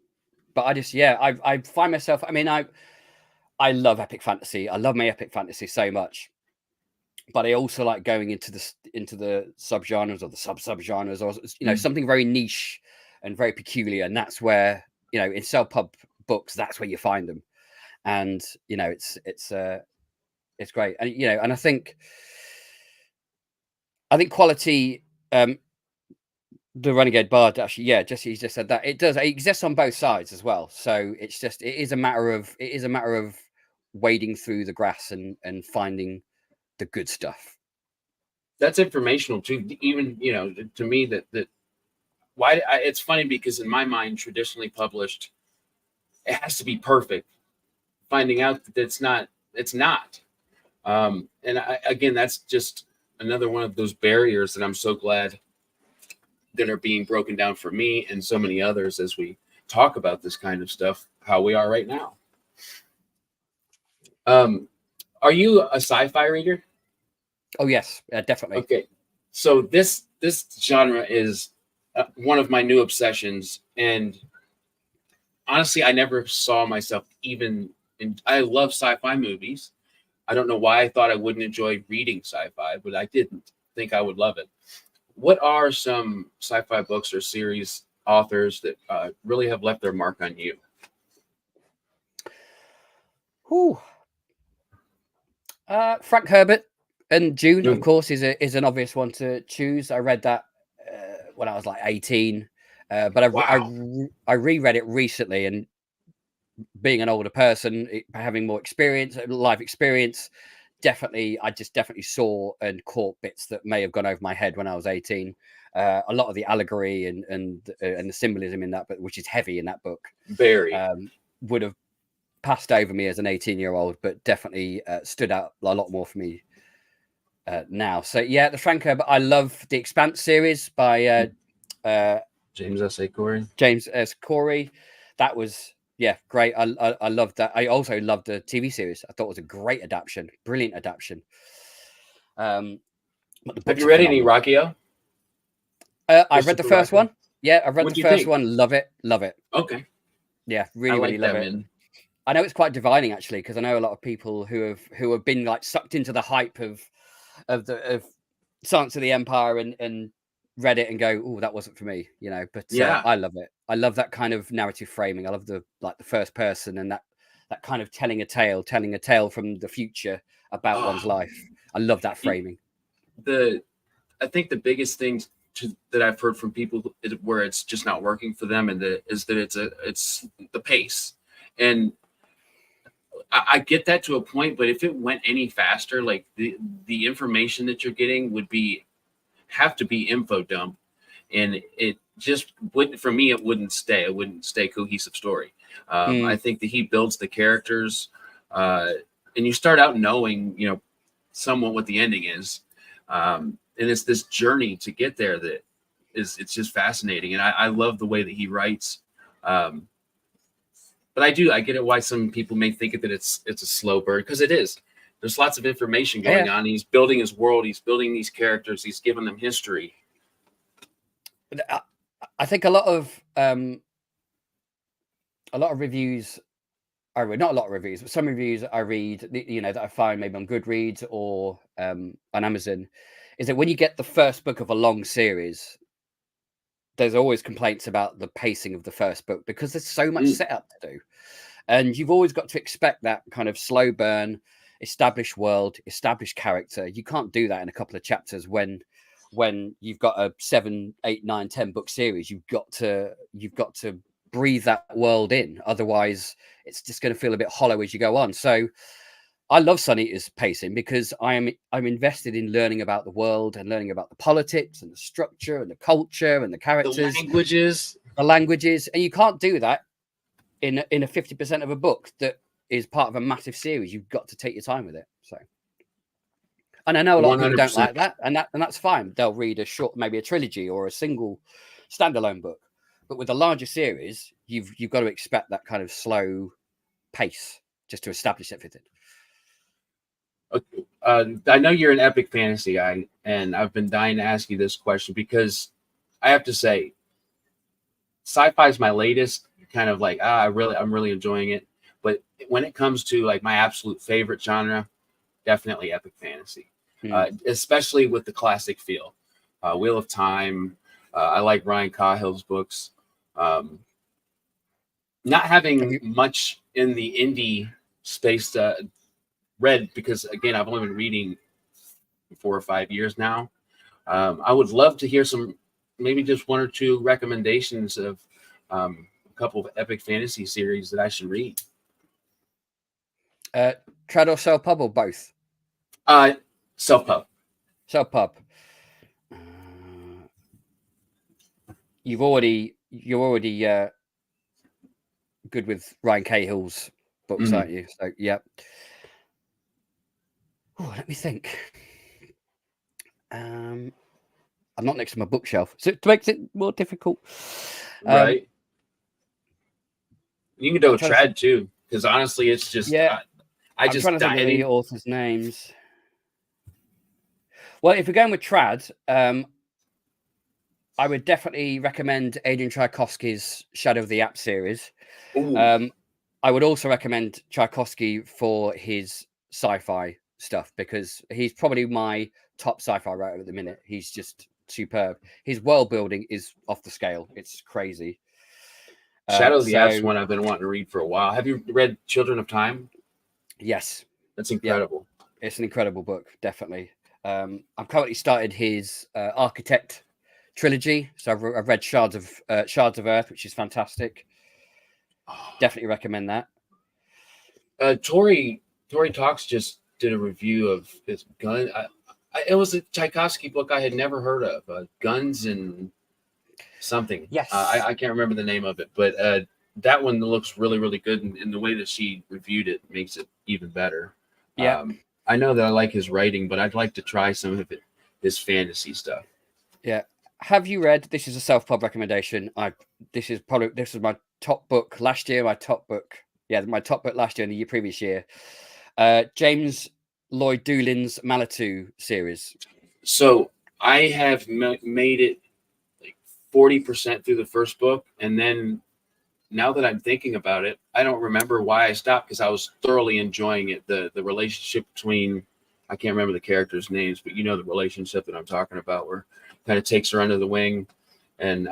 I just I find myself. I mean, I love epic fantasy. I love my epic fantasy so much. But I also like going into the subgenres or the sub-subgenres, or something very niche and very peculiar. And that's where in self-pub books, that's where you find them. And it's great. And and I think quality. The Renegade Bard actually, he just said that it exists on both sides as well. So it is a matter of wading through the grass and finding the good stuff. That's informational too. Even to me that why it's funny, because in my mind, traditionally published, it has to be perfect. Finding out that it's not. And again, that's just another one of those barriers that I'm so glad that are being broken down for me and so many others as we talk about this kind of stuff, how we are right now. Are you a sci-fi reader? Oh yes, definitely. Okay, so this genre is one of my new obsessions, and honestly, I never saw myself even in. I love sci-fi movies. I don't know why I thought I wouldn't enjoy reading sci-fi, but I didn't think I would love it. What are some sci-fi books or series authors that really have left their mark on you? Frank Herbert And June, of course, is an obvious one to choose. I read that when I was like 18, but I reread it recently, and being an older person, having more experience, life experience, I definitely saw and caught bits that may have gone over my head when I was 18. A lot of the allegory and the symbolism in that book, which is heavy in that book, very would have passed over me as an 18-year-old, but definitely stood out a lot more for me now. So yeah, the Franco, but I love the Expanse series by James S. A. Corey. James S. Corey. That was great. I loved that. I also loved the TV series. I thought it was a great adaptation, brilliant adaptation. Have you read any Rocchio? I read the first one. Yeah, I read the first one. Love it. Okay. Yeah, really love it. Man. I know it's quite dividing actually, because I know a lot of people who have been like sucked into the hype of Silence of the Empire and read it and go, oh, that wasn't for me, you know. But I love it. I love that kind of narrative framing. I love the first person and that kind of telling a tale from the future about one's life. I love that framing. I think the biggest thing that I've heard from people is where it's just not working for them, is that it's the pace. And I get that to a point, but if it went any faster, like the information that you're getting would have to be info dump, and it just wouldn't, for me, it wouldn't stay a cohesive story. I think that he builds the characters, and you start out knowing, you know, somewhat what the ending is, and it's this journey to get there that it's just fascinating, and I love the way that he writes. But I get it why some people may think that it's a slow burn, because it is. There's lots of information going on. He's building his world. He's building these characters. He's giving them history. I think a lot of reviews I read, not a lot of reviews, but some reviews I read, you know, that I find maybe on Goodreads or on Amazon, is that when you get the first book of a long series, there's always complaints about the pacing of the first book because there's so much setup to do. And you've always got to expect that kind of slow burn, established world, established character. You can't do that in a couple of chapters when you've got a 7, 8, 9, 10 book series. You've got to breathe that world in. Otherwise, it's just going to feel a bit hollow as you go on. So I love Sun Eater's pacing because I'm invested in learning about the world and learning about the politics and the structure and the culture and the characters, the languages, and you can't do that in a 50% of a book that is part of a massive series. You've got to take your time with it. So, and I know a lot 100%. Of people don't like that, and that's fine. They'll read a short, maybe a trilogy or a single standalone book. But with a larger series, you've got to expect that kind of slow pace just to establish everything. I know you're an epic fantasy guy, and I've been dying to ask you this question because I have to say, sci-fi is my latest. Kind of like I'm really enjoying it. But when it comes to like my absolute favorite genre, definitely epic fantasy, especially with the classic feel. Wheel of Time. I like Ryan Cahill's books. Not having much in the indie space read because, again, I've only been reading 4 or 5 years now. I would love to hear maybe just 1 or 2 recommendations of a couple of epic fantasy series that I should read. Trad or self-pub or both? Self-pub. Self-pub. You're already good with Ryan Cahill's books, aren't you? So yeah. Oh, let me think. I'm not next to my bookshelf, so it makes it more difficult. Right. You can go with Trad too, because honestly, it's just I'm just trying to think of the authors' names. Well, if we're going with Trad, I would definitely recommend Adrian Tchaikovsky's Shadow of the App series. I would also recommend Tchaikovsky for his sci-fi stuff because he's probably my top sci-fi writer at the minute. He's just superb. His world building is off the scale. It's crazy. Shadow of the App's one I've been wanting to read for a while. Have you read Children of Time? Yes. That's incredible. Yep. It's an incredible book, definitely. I'm currently started his Architect trilogy, so I've read Shards of Earth, which is fantastic. Definitely recommend that. Tori Talks just did a review of his gun. It was a Tchaikovsky book I had never heard of, Guns and something. Yes. I can't remember the name of it, but that one looks really, really good, and the way that she reviewed it makes it even better. Yeah. I know that I like his writing, but I'd like to try some of his fantasy stuff. Yeah. Have you read? This is a self-pub recommendation. This was my top book last year. My top book last year and the previous year. James Lloyd Doolin's Manitou series. So I have made it like 40% through the first book, and then now that I'm thinking about it, I don't remember why I stopped, because I was thoroughly enjoying it. The relationship between, I can't remember the characters' names, but you know the relationship that I'm talking about, where kind of takes her under the wing, and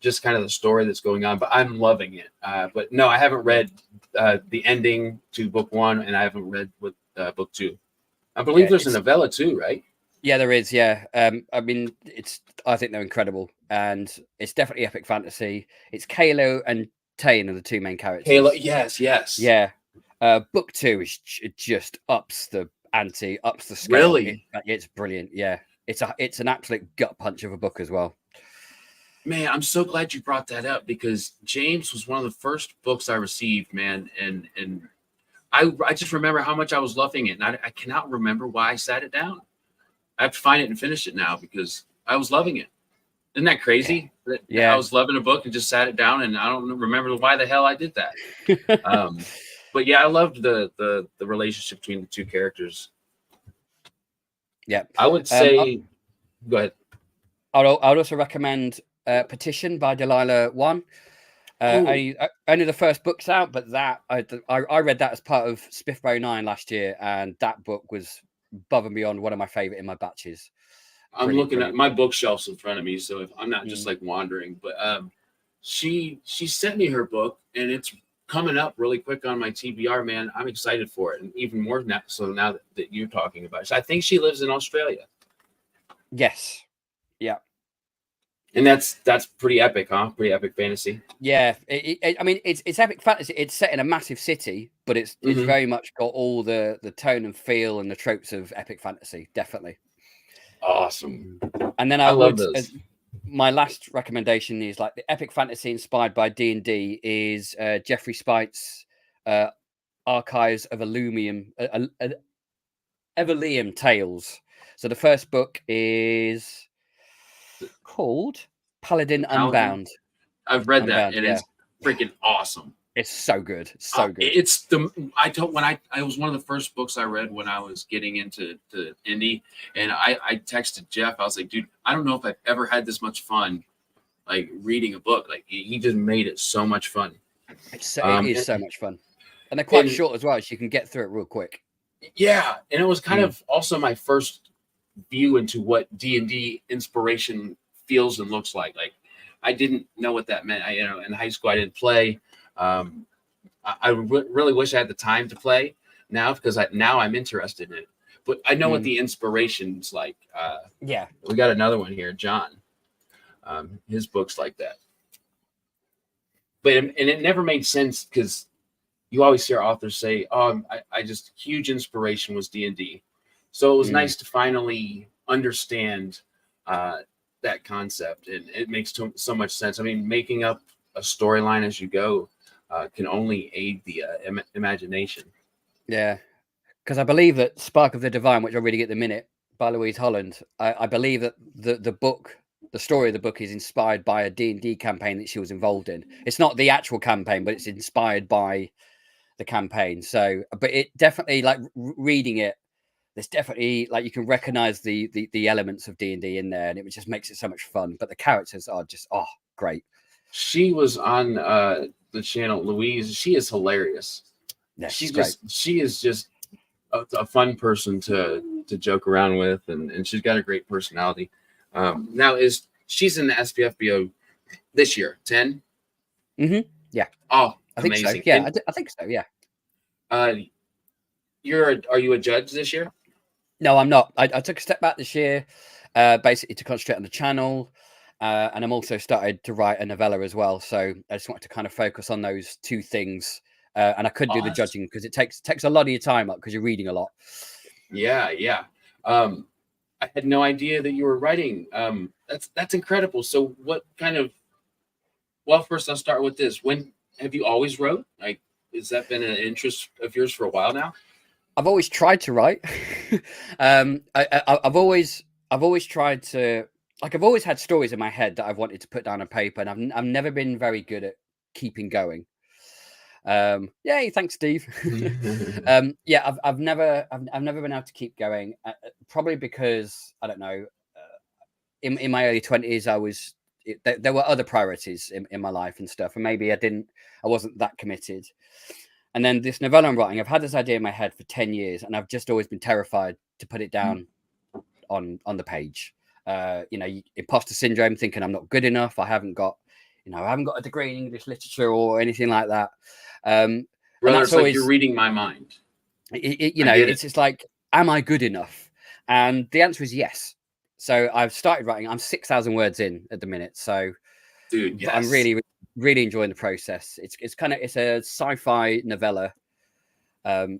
just kind of the story that's going on. But I'm loving it. But no, I haven't read the ending to book 1, and I haven't read book 2. I believe there's a novella too, right? Yeah, there is. Yeah, I mean, I think they're incredible, and it's definitely epic fantasy. It's Kalo and Tane are the two main characters. Kalo, yes. Yeah. Book 2 is just ups the ante, ups the scale. Really, it's brilliant. Yeah, it's an absolute gut punch of a book as well. Man, I'm so glad you brought that up, because James was one of the first books I received, man, and I just remember how much I was loving it, and I cannot remember why I sat it down. I have to find it and finish it now, because I was loving it. Isn't that crazy? Yeah. I was loving a book and just sat it down, and I don't remember why the hell I did that. But yeah, I loved the relationship between the two characters. Yeah, I would say. Go ahead. I would also recommend Petition by Delilah One. Only the first book's out, but that I read that as part of Spiffbro 9 last year, and that book was above and beyond one of my favorite in my batches. I'm looking at my bookshelves in front of me, so if I'm not just like wandering, but she sent me her book, and it's coming up really quick on my TBR, man. I'm excited for it, and even more now. So now that you're talking about it, so I think she lives in Australia. Yes. Yeah. And that's pretty epic, huh? Pretty epic fantasy. Yeah, I mean, it's epic fantasy. It's set in a massive city, but it's very much got all the tone and feel and the tropes of epic fantasy. Definitely. Awesome. And then I love those. My last recommendation is like the epic fantasy inspired by D&D is Jeffrey Spite's Archives of Evelium Tales. So the first book is called Paladin Unbound. I've read that, and it's freaking awesome. It's so good, so good. It was one of the first books I read when I was getting into indie, and I texted Jeff. I was like, dude, I don't know if I've ever had this much fun, like reading a book. Like he just made it so much fun. It is so much fun, and they're quite short as well, so you can get through it real quick. Yeah, and it was kind of also my first view into what D&D inspiration feels and looks like. Like I didn't know what that meant. In high school I didn't play. I really wish I had the time to play now, because now I'm interested in it. But I know what the inspiration's like. Yeah, we got another one here, John. His book's like that. But it never made sense, because you always hear authors say, "Oh, I just huge inspiration was D&D." So it was nice to finally understand that concept, and it makes so much sense. I mean, making up a storyline as you go can only aid the imagination. Yeah, because I believe that Spark of the Divine, which I'm reading at the minute by Louise Holland, I believe that the story of the book is inspired by a D&D campaign that she was involved in. It's not the actual campaign, but it's inspired by the campaign. So, but it definitely, like reading it, there's definitely like you can recognize the elements of D&D in there, and it just makes it so much fun. But the characters are just great. She was on the channel, Louise. She is hilarious. Yeah, she is just a fun person to joke around with, and she's got a great personality. Now she's in the SPFBO this year 10? Yeah. Oh, I think amazing. So. Yeah, I think so. Yeah. Are you a judge this year? No, I'm not. I took a step back this year, basically to concentrate on the channel. And I'm also started to write a novella as well. So I just wanted to kind of focus on those two things. And I couldn't do the Awesome. judging because it takes a lot of your time up because you're reading a lot. Yeah, yeah. I had no idea that you were writing. That's incredible. So what kind of, well, first I'll start with this. When have you always wrote? Like, has that been an interest of yours for a while now? I've always tried to write. I've always tried to, like, I've always had stories in my head that I've wanted to put down on paper, and I've never been very good at keeping going. Yay, thanks, Steve. Yeah, I've never been able to keep going. Probably because I don't know. In my early 20s, there were other priorities in my life and stuff, and maybe I wasn't that committed. And then this novella I'm writing, I've had this idea in my head for 10 years, and I've just always been terrified to put it down on the page. Imposter syndrome, thinking I'm not good enough. I haven't got a degree in English literature or anything like that. Brother, it's like you're reading my mind. It's like, am I good enough? And the answer is yes. So I've started writing. I'm 6,000 words in at the minute. So, dude, yes. I'm really, really enjoying the process. It's a sci-fi novella, and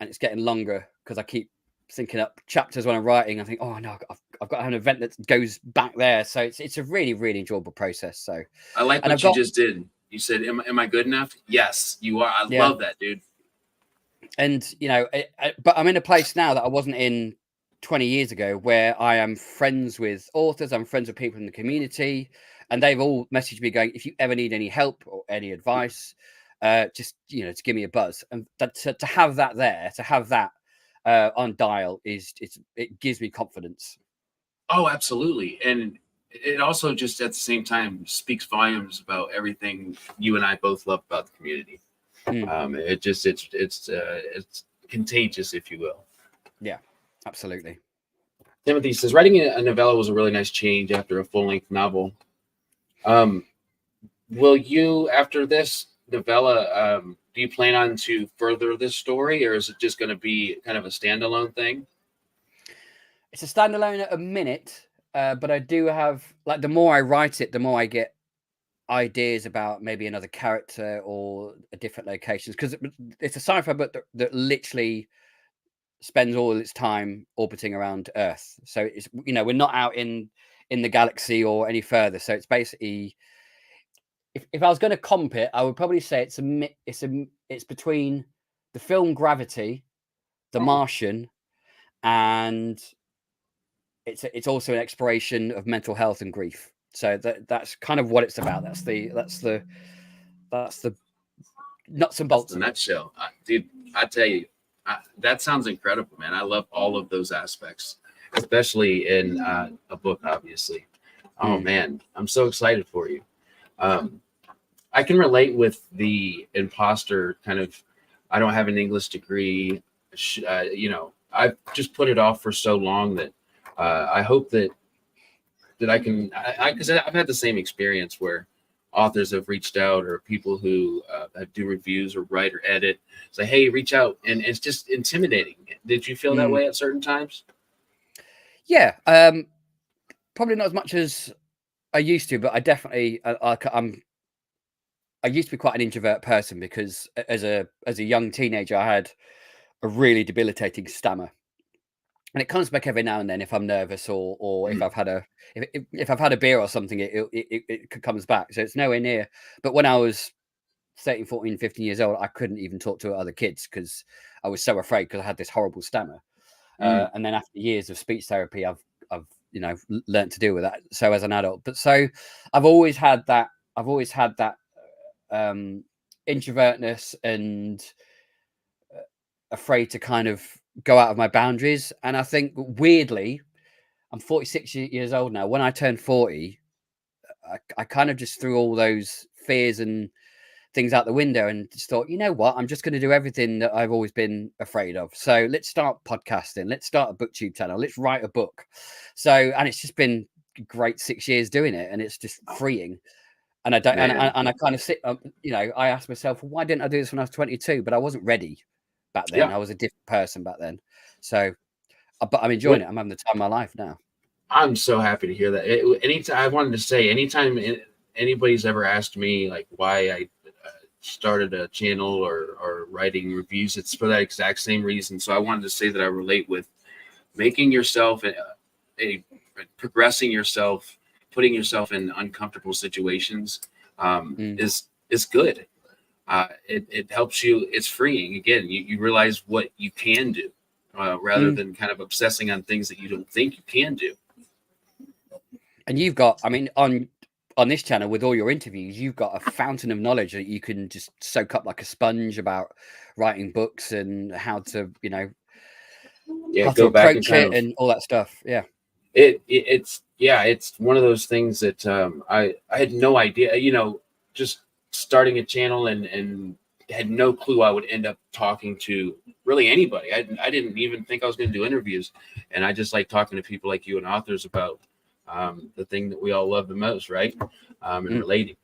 it's getting longer because I keep thinking up chapters when I'm writing. I think, oh no, I've got to have an event that goes back there. So it's a really, really enjoyable process. So I like what you just did. You said, am I good enough? Yes, you are. I love that, dude. And but I'm in a place now that I wasn't in 20 years ago, where I am friends with authors, I'm friends with people in the community, and they've all messaged me going, if you ever need any help or any advice, just to give me a buzz. And to have that there, to have that on dial it gives me confidence. Oh, absolutely. And it also just at the same time speaks volumes about everything you and I both love about the community. It's contagious, if you will. Yeah, absolutely. Timothy says writing a novella was a really nice change after a full-length novel. Will you, after this novella, do you plan on to further this story, or is it just going to be kind of a standalone thing? It's a standalone at a minute, but I do have, like, the more I write it, the more I get ideas about maybe another character or a different locations, because it's a sci-fi book that literally spends all its time orbiting around Earth. So it's, we're not out in the galaxy or any further. So it's basically, if I was going to comp it, I would probably say it's between the film Gravity, The Martian, and it's also an exploration of mental health and grief. So that's kind of what it's about. That's the nuts and bolts. The nutshell, dude. I tell you, that sounds incredible, man. I love all of those aspects, especially in a book, obviously. Oh man, I'm so excited for you. I can relate with the imposter kind of. I don't have an English degree. I've just put it off for so long that I hope that I can. Because I've had the same experience where authors have reached out, or people who do reviews or write or edit say, hey, reach out, and it's just intimidating. Did you feel that way at certain times? Yeah, probably not as much as I used to, but I definitely I used to be quite an introvert person, because as a young teenager I had a really debilitating stammer, and it comes back every now and then if I'm nervous or if I've had a beer or something, it comes back. So it's nowhere near. But when I was 13, 14, 15 years old, I couldn't even talk to other kids because I was so afraid, because I had this horrible stammer. And then after years of speech therapy, I've learned to deal with that. So as an adult, but so I've always had that introvertness and afraid to kind of go out of my boundaries. And I think, weirdly, I'm 46 years old now. When I turned 40, I kind of just threw all those fears and things out the window and just thought, you know what, I'm just going to do everything that I've always been afraid of. So let's start podcasting. Let's start a Booktube channel. Let's write a book. And it's just been great 6 years doing it, and it's just freeing. And I don't, and I kind of sit, I ask myself, well, why didn't I do this when I was 22? But I wasn't ready back then. I was a different person back then. So but I'm enjoying it. I'm having the time of my life now. I'm so happy to hear that. Anytime I wanted to say, anytime anybody's ever asked me like why I started a channel or writing reviews, it's for that exact same reason. So I wanted to say that I relate with making yourself a progressing yourself, putting yourself in uncomfortable situations is good. It helps you. It's freeing. Again, you realize what you can do rather than kind of obsessing on things that you don't think you can do. And you've got, I mean, on this channel with all your interviews, you've got a fountain of knowledge that you can just soak up like a sponge about writing books and how to, how to approach it and all that stuff. Yeah. It's one of those things that I had no idea, just starting a channel and had no clue I would end up talking to really anybody. I didn't even think I was going to do interviews, and I just like talking to people like you and authors about the thing that we all love the most, right? And relating.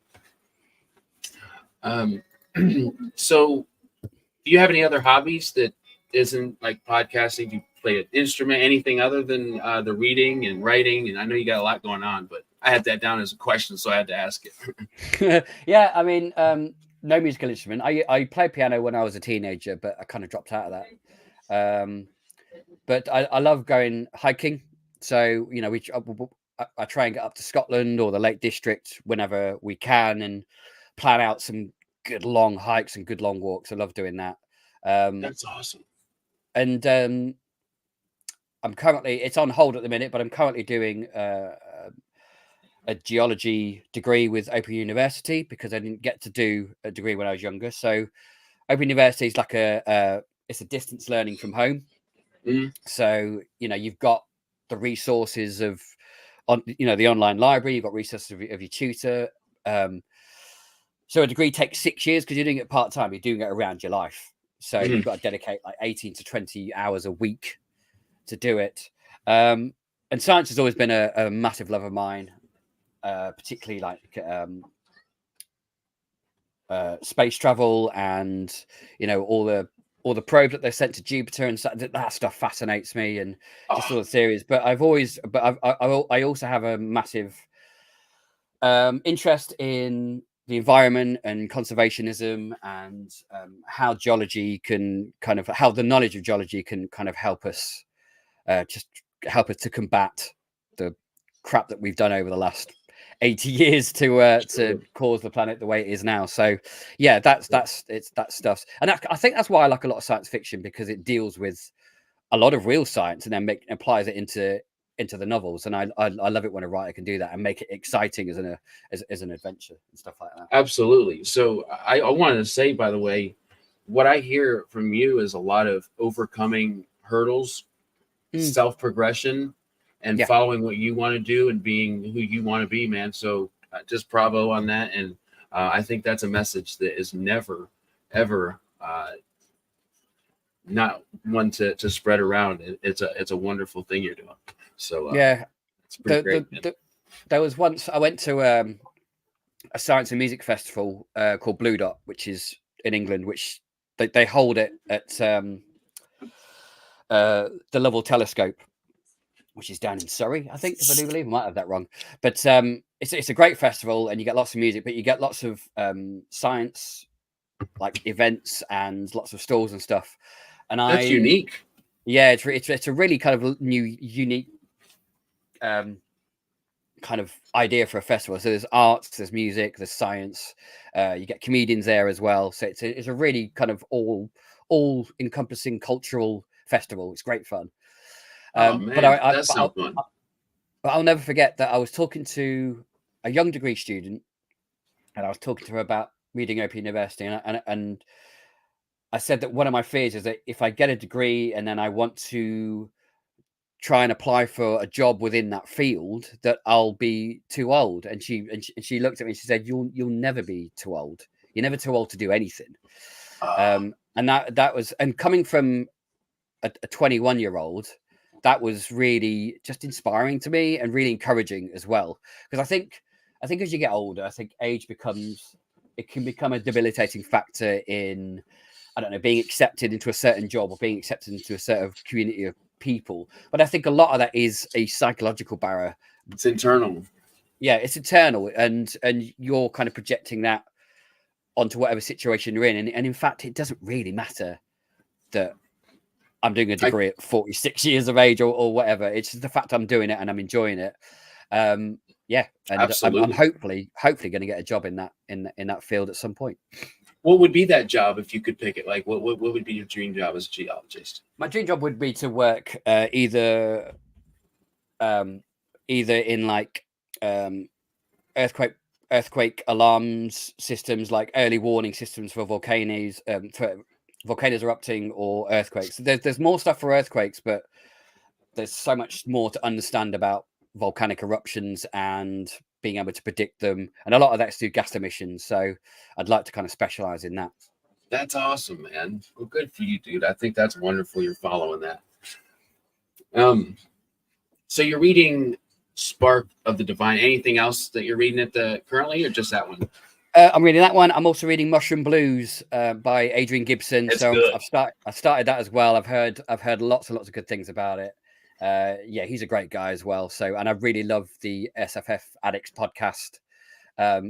So do you have any other hobbies that isn't like podcasting? Do you play an instrument, anything other than the reading and writing? And I know you got a lot going on, but I had that down as a question, so I had to ask it. Yeah, I mean, no musical instrument. I played piano when I was a teenager, but I kind of dropped out of that. But I love going hiking. So, I try and get up to Scotland or the Lake District whenever we can and plan out some good long hikes and good long walks. I love doing that. That's awesome. And I'm currently, it's on hold at the minute, but I'm currently doing a geology degree with Open University because I didn't get to do a degree when I was younger. So Open University is like it's a distance learning from home. So, you've got the resources of, the online library, you've got resources of your tutor. So a degree takes 6 years because you're doing it part-time. You're doing it around your life. So you've got to dedicate like 18 to 20 hours a week to do it. And science has always been a massive love of mine, particularly like space travel and, all the probes that they sent to Jupiter and that stuff fascinates me and just all the theories. But I also have a massive interest in the environment and conservationism and how geology can how the knowledge of geology can kind of help us to combat the crap that we've done over the last 80 years to cause the planet the way it is now. So yeah, that's that stuff. And I think that's why I like a lot of science fiction, because it deals with a lot of real science and then applies it into the novels. And I love it when a writer can do that and make it exciting as an adventure and stuff like that. Absolutely. So I wanted to say, by the way, what I hear from you is a lot of overcoming hurdles, self-progression, and following what you want to do and being who you want to be, man. So just bravo on that. And I think that's a message that is never, ever not one to spread around. It's a wonderful thing you're doing. So it's pretty great. There was once I went to a science and music festival called Blue Dot, which is in England, which they hold it at the Lovell Telescope, which is down in Surrey, I think, if I do believe. I might have that wrong. But it's a great festival and you get lots of music, but you get lots of science like events and lots of stalls and stuff. And that's unique. Yeah, it's a really kind of unique kind of idea for a festival. So there's arts, there's music, there's science. You get comedians there as well. So it's a really kind of all encompassing cultural festival. It's great fun. But I'll never forget that I was talking to a young degree student, and I was talking to her about reading Open University, and I said that one of my fears is that if I get a degree and then I want to try and apply for a job within that field, that I'll be too old. And she looked at me and she said, "You'll never be too old. You're never too old to do anything." And that was, and coming from a 21-year-old. That was really just inspiring to me and really encouraging as well. Because I think as you get older, I think age can become a debilitating factor in, I don't know, being accepted into a certain job or being accepted into a certain community people. But I think a lot of that is a psychological barrier. It's internal. Yeah, it's internal, and you're kind of projecting that onto whatever situation you're in. And in fact, it doesn't really matter that I'm doing a degree at 46 years of age or whatever. It's just the fact I'm doing it and I'm enjoying it. Yeah, and I'm hopefully going to get a job in that field at some point. What would be that job if you could pick it? Like, what would be your dream job as a geologist? My dream job would be to work either in like earthquake alarms systems, like early warning systems for volcanoes erupting or earthquakes. There's more stuff for earthquakes, but there's so much more to understand about volcanic eruptions and being able to predict them, and a lot of that's through gas emissions. So I'd like to kind of specialize in that. That's awesome, man. Well, good for you, dude. I think that's wonderful you're following that. So you're reading Spark of the Divine. Anything else that you're reading currently, or just that one? I'm reading that one. I'm also reading Mushroom Blues by Adrian Gibson. It's so good. I've started that as well. I've heard lots and lots of good things about it. Yeah, he's a great guy as well. So, and I really love the SFF Addicts podcast.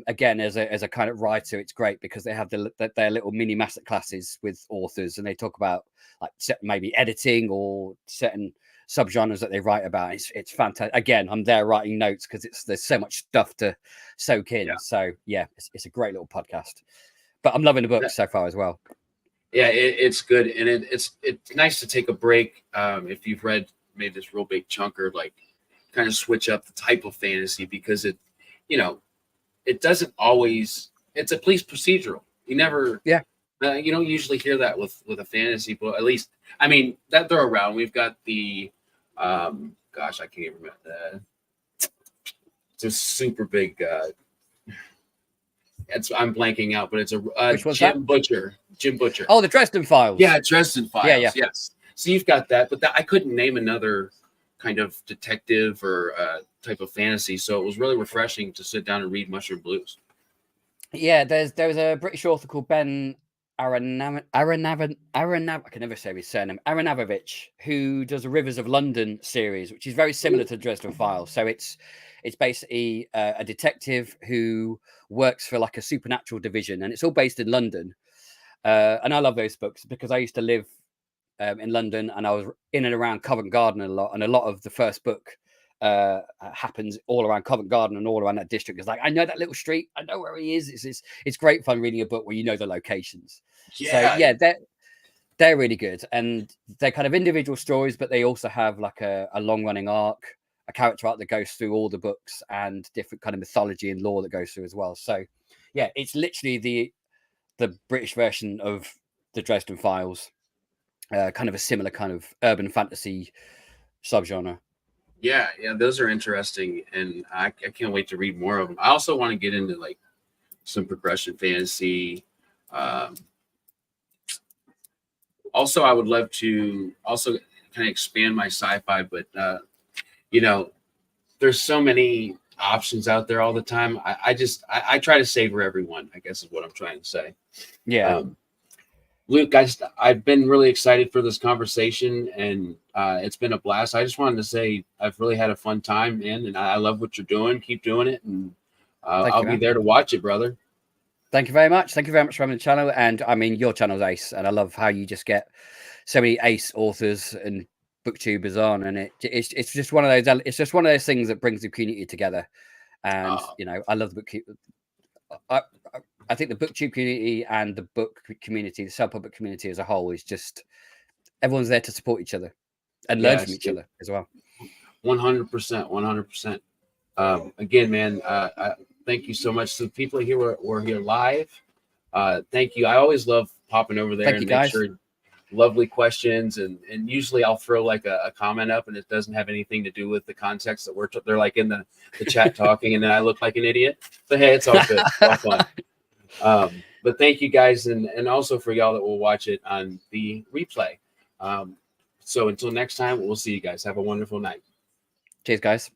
Again, as a kind of writer, it's great because they have their little mini master classes with authors, and they talk about like maybe editing or certain subgenres that they write about. It's fantastic. Again, I'm there writing notes because there's so much stuff to soak in. Yeah. So yeah, it's a great little podcast. But I'm loving the book so far as well. Yeah, it's good, and it's nice to take a break. If you've read maybe this real big chunker, like kind of switch up the type of fantasy, because it doesn't always. It's a police procedural. You never. Yeah. You don't usually hear that with a fantasy book. At least, I mean, that they're around. We've got the, gosh, I can't even remember that. It's a super big. I'm blanking out, but it's a Jim Butcher. Oh, the Dresden Files. Yeah, Dresden Files. Yeah. Yes. So you've got that, but I couldn't name another kind of detective or type of fantasy. So it was really refreshing to sit down and read Mushroom Blues. Yeah, there was a British author called Ben Aronovich, I can never say his surname, Aronovich, who does a Rivers of London series, which is very similar to Dresden Files. So it's basically a detective who works for like a supernatural division, and it's all based in London. And I love those books because I used to live in London, and I was in and around Covent Garden a lot, and a lot of the first book happens all around Covent Garden and all around that district. It's like, I know that little street, I know where he is. It's great fun reading a book where you know the locations. Yeah. So yeah, they're really good, and they're kind of individual stories, but they also have like a long running arc, a character arc that goes through all the books, and different kind of mythology and lore that goes through as well. So yeah, it's literally the British version of the Dresden Files, kind of a similar kind of urban fantasy subgenre. Yeah, those are interesting, and I can't wait to read more of them. I also want to get into like some progression fantasy. Also, I would love to also kind of expand my sci-fi, but there's so many options out there all the time. I try to savor everyone, I guess is what I'm trying to say. Yeah. Luke, I've been really excited for this conversation, and it's been a blast. I just wanted to say I've really had a fun time, man, and I love what you're doing. Keep doing it, and I'll be there to watch it, brother. Thank you very much. Thank you very much for having the channel. And I mean, your channel's ace, and I love how you just get so many ace authors and booktubers on, and it's just one of those. It's just one of those things that brings the community together. And I love the book. I think the booktube community and the book community, the self-public community as a whole, is just everyone's there to support each other and learn from each other as well. 100%. Again, man, thank you so much to the people here who are here live. Thank you. I always love popping over there and make sure lovely questions, and usually I'll throw like a comment up, and it doesn't have anything to do with the context that they're like in the chat talking, and then I look like an idiot. But hey, it's all good. It's all fun. But thank you guys, and also for y'all that will watch it on the replay. So until next time, we'll see you guys. Have a wonderful night. Cheers, guys.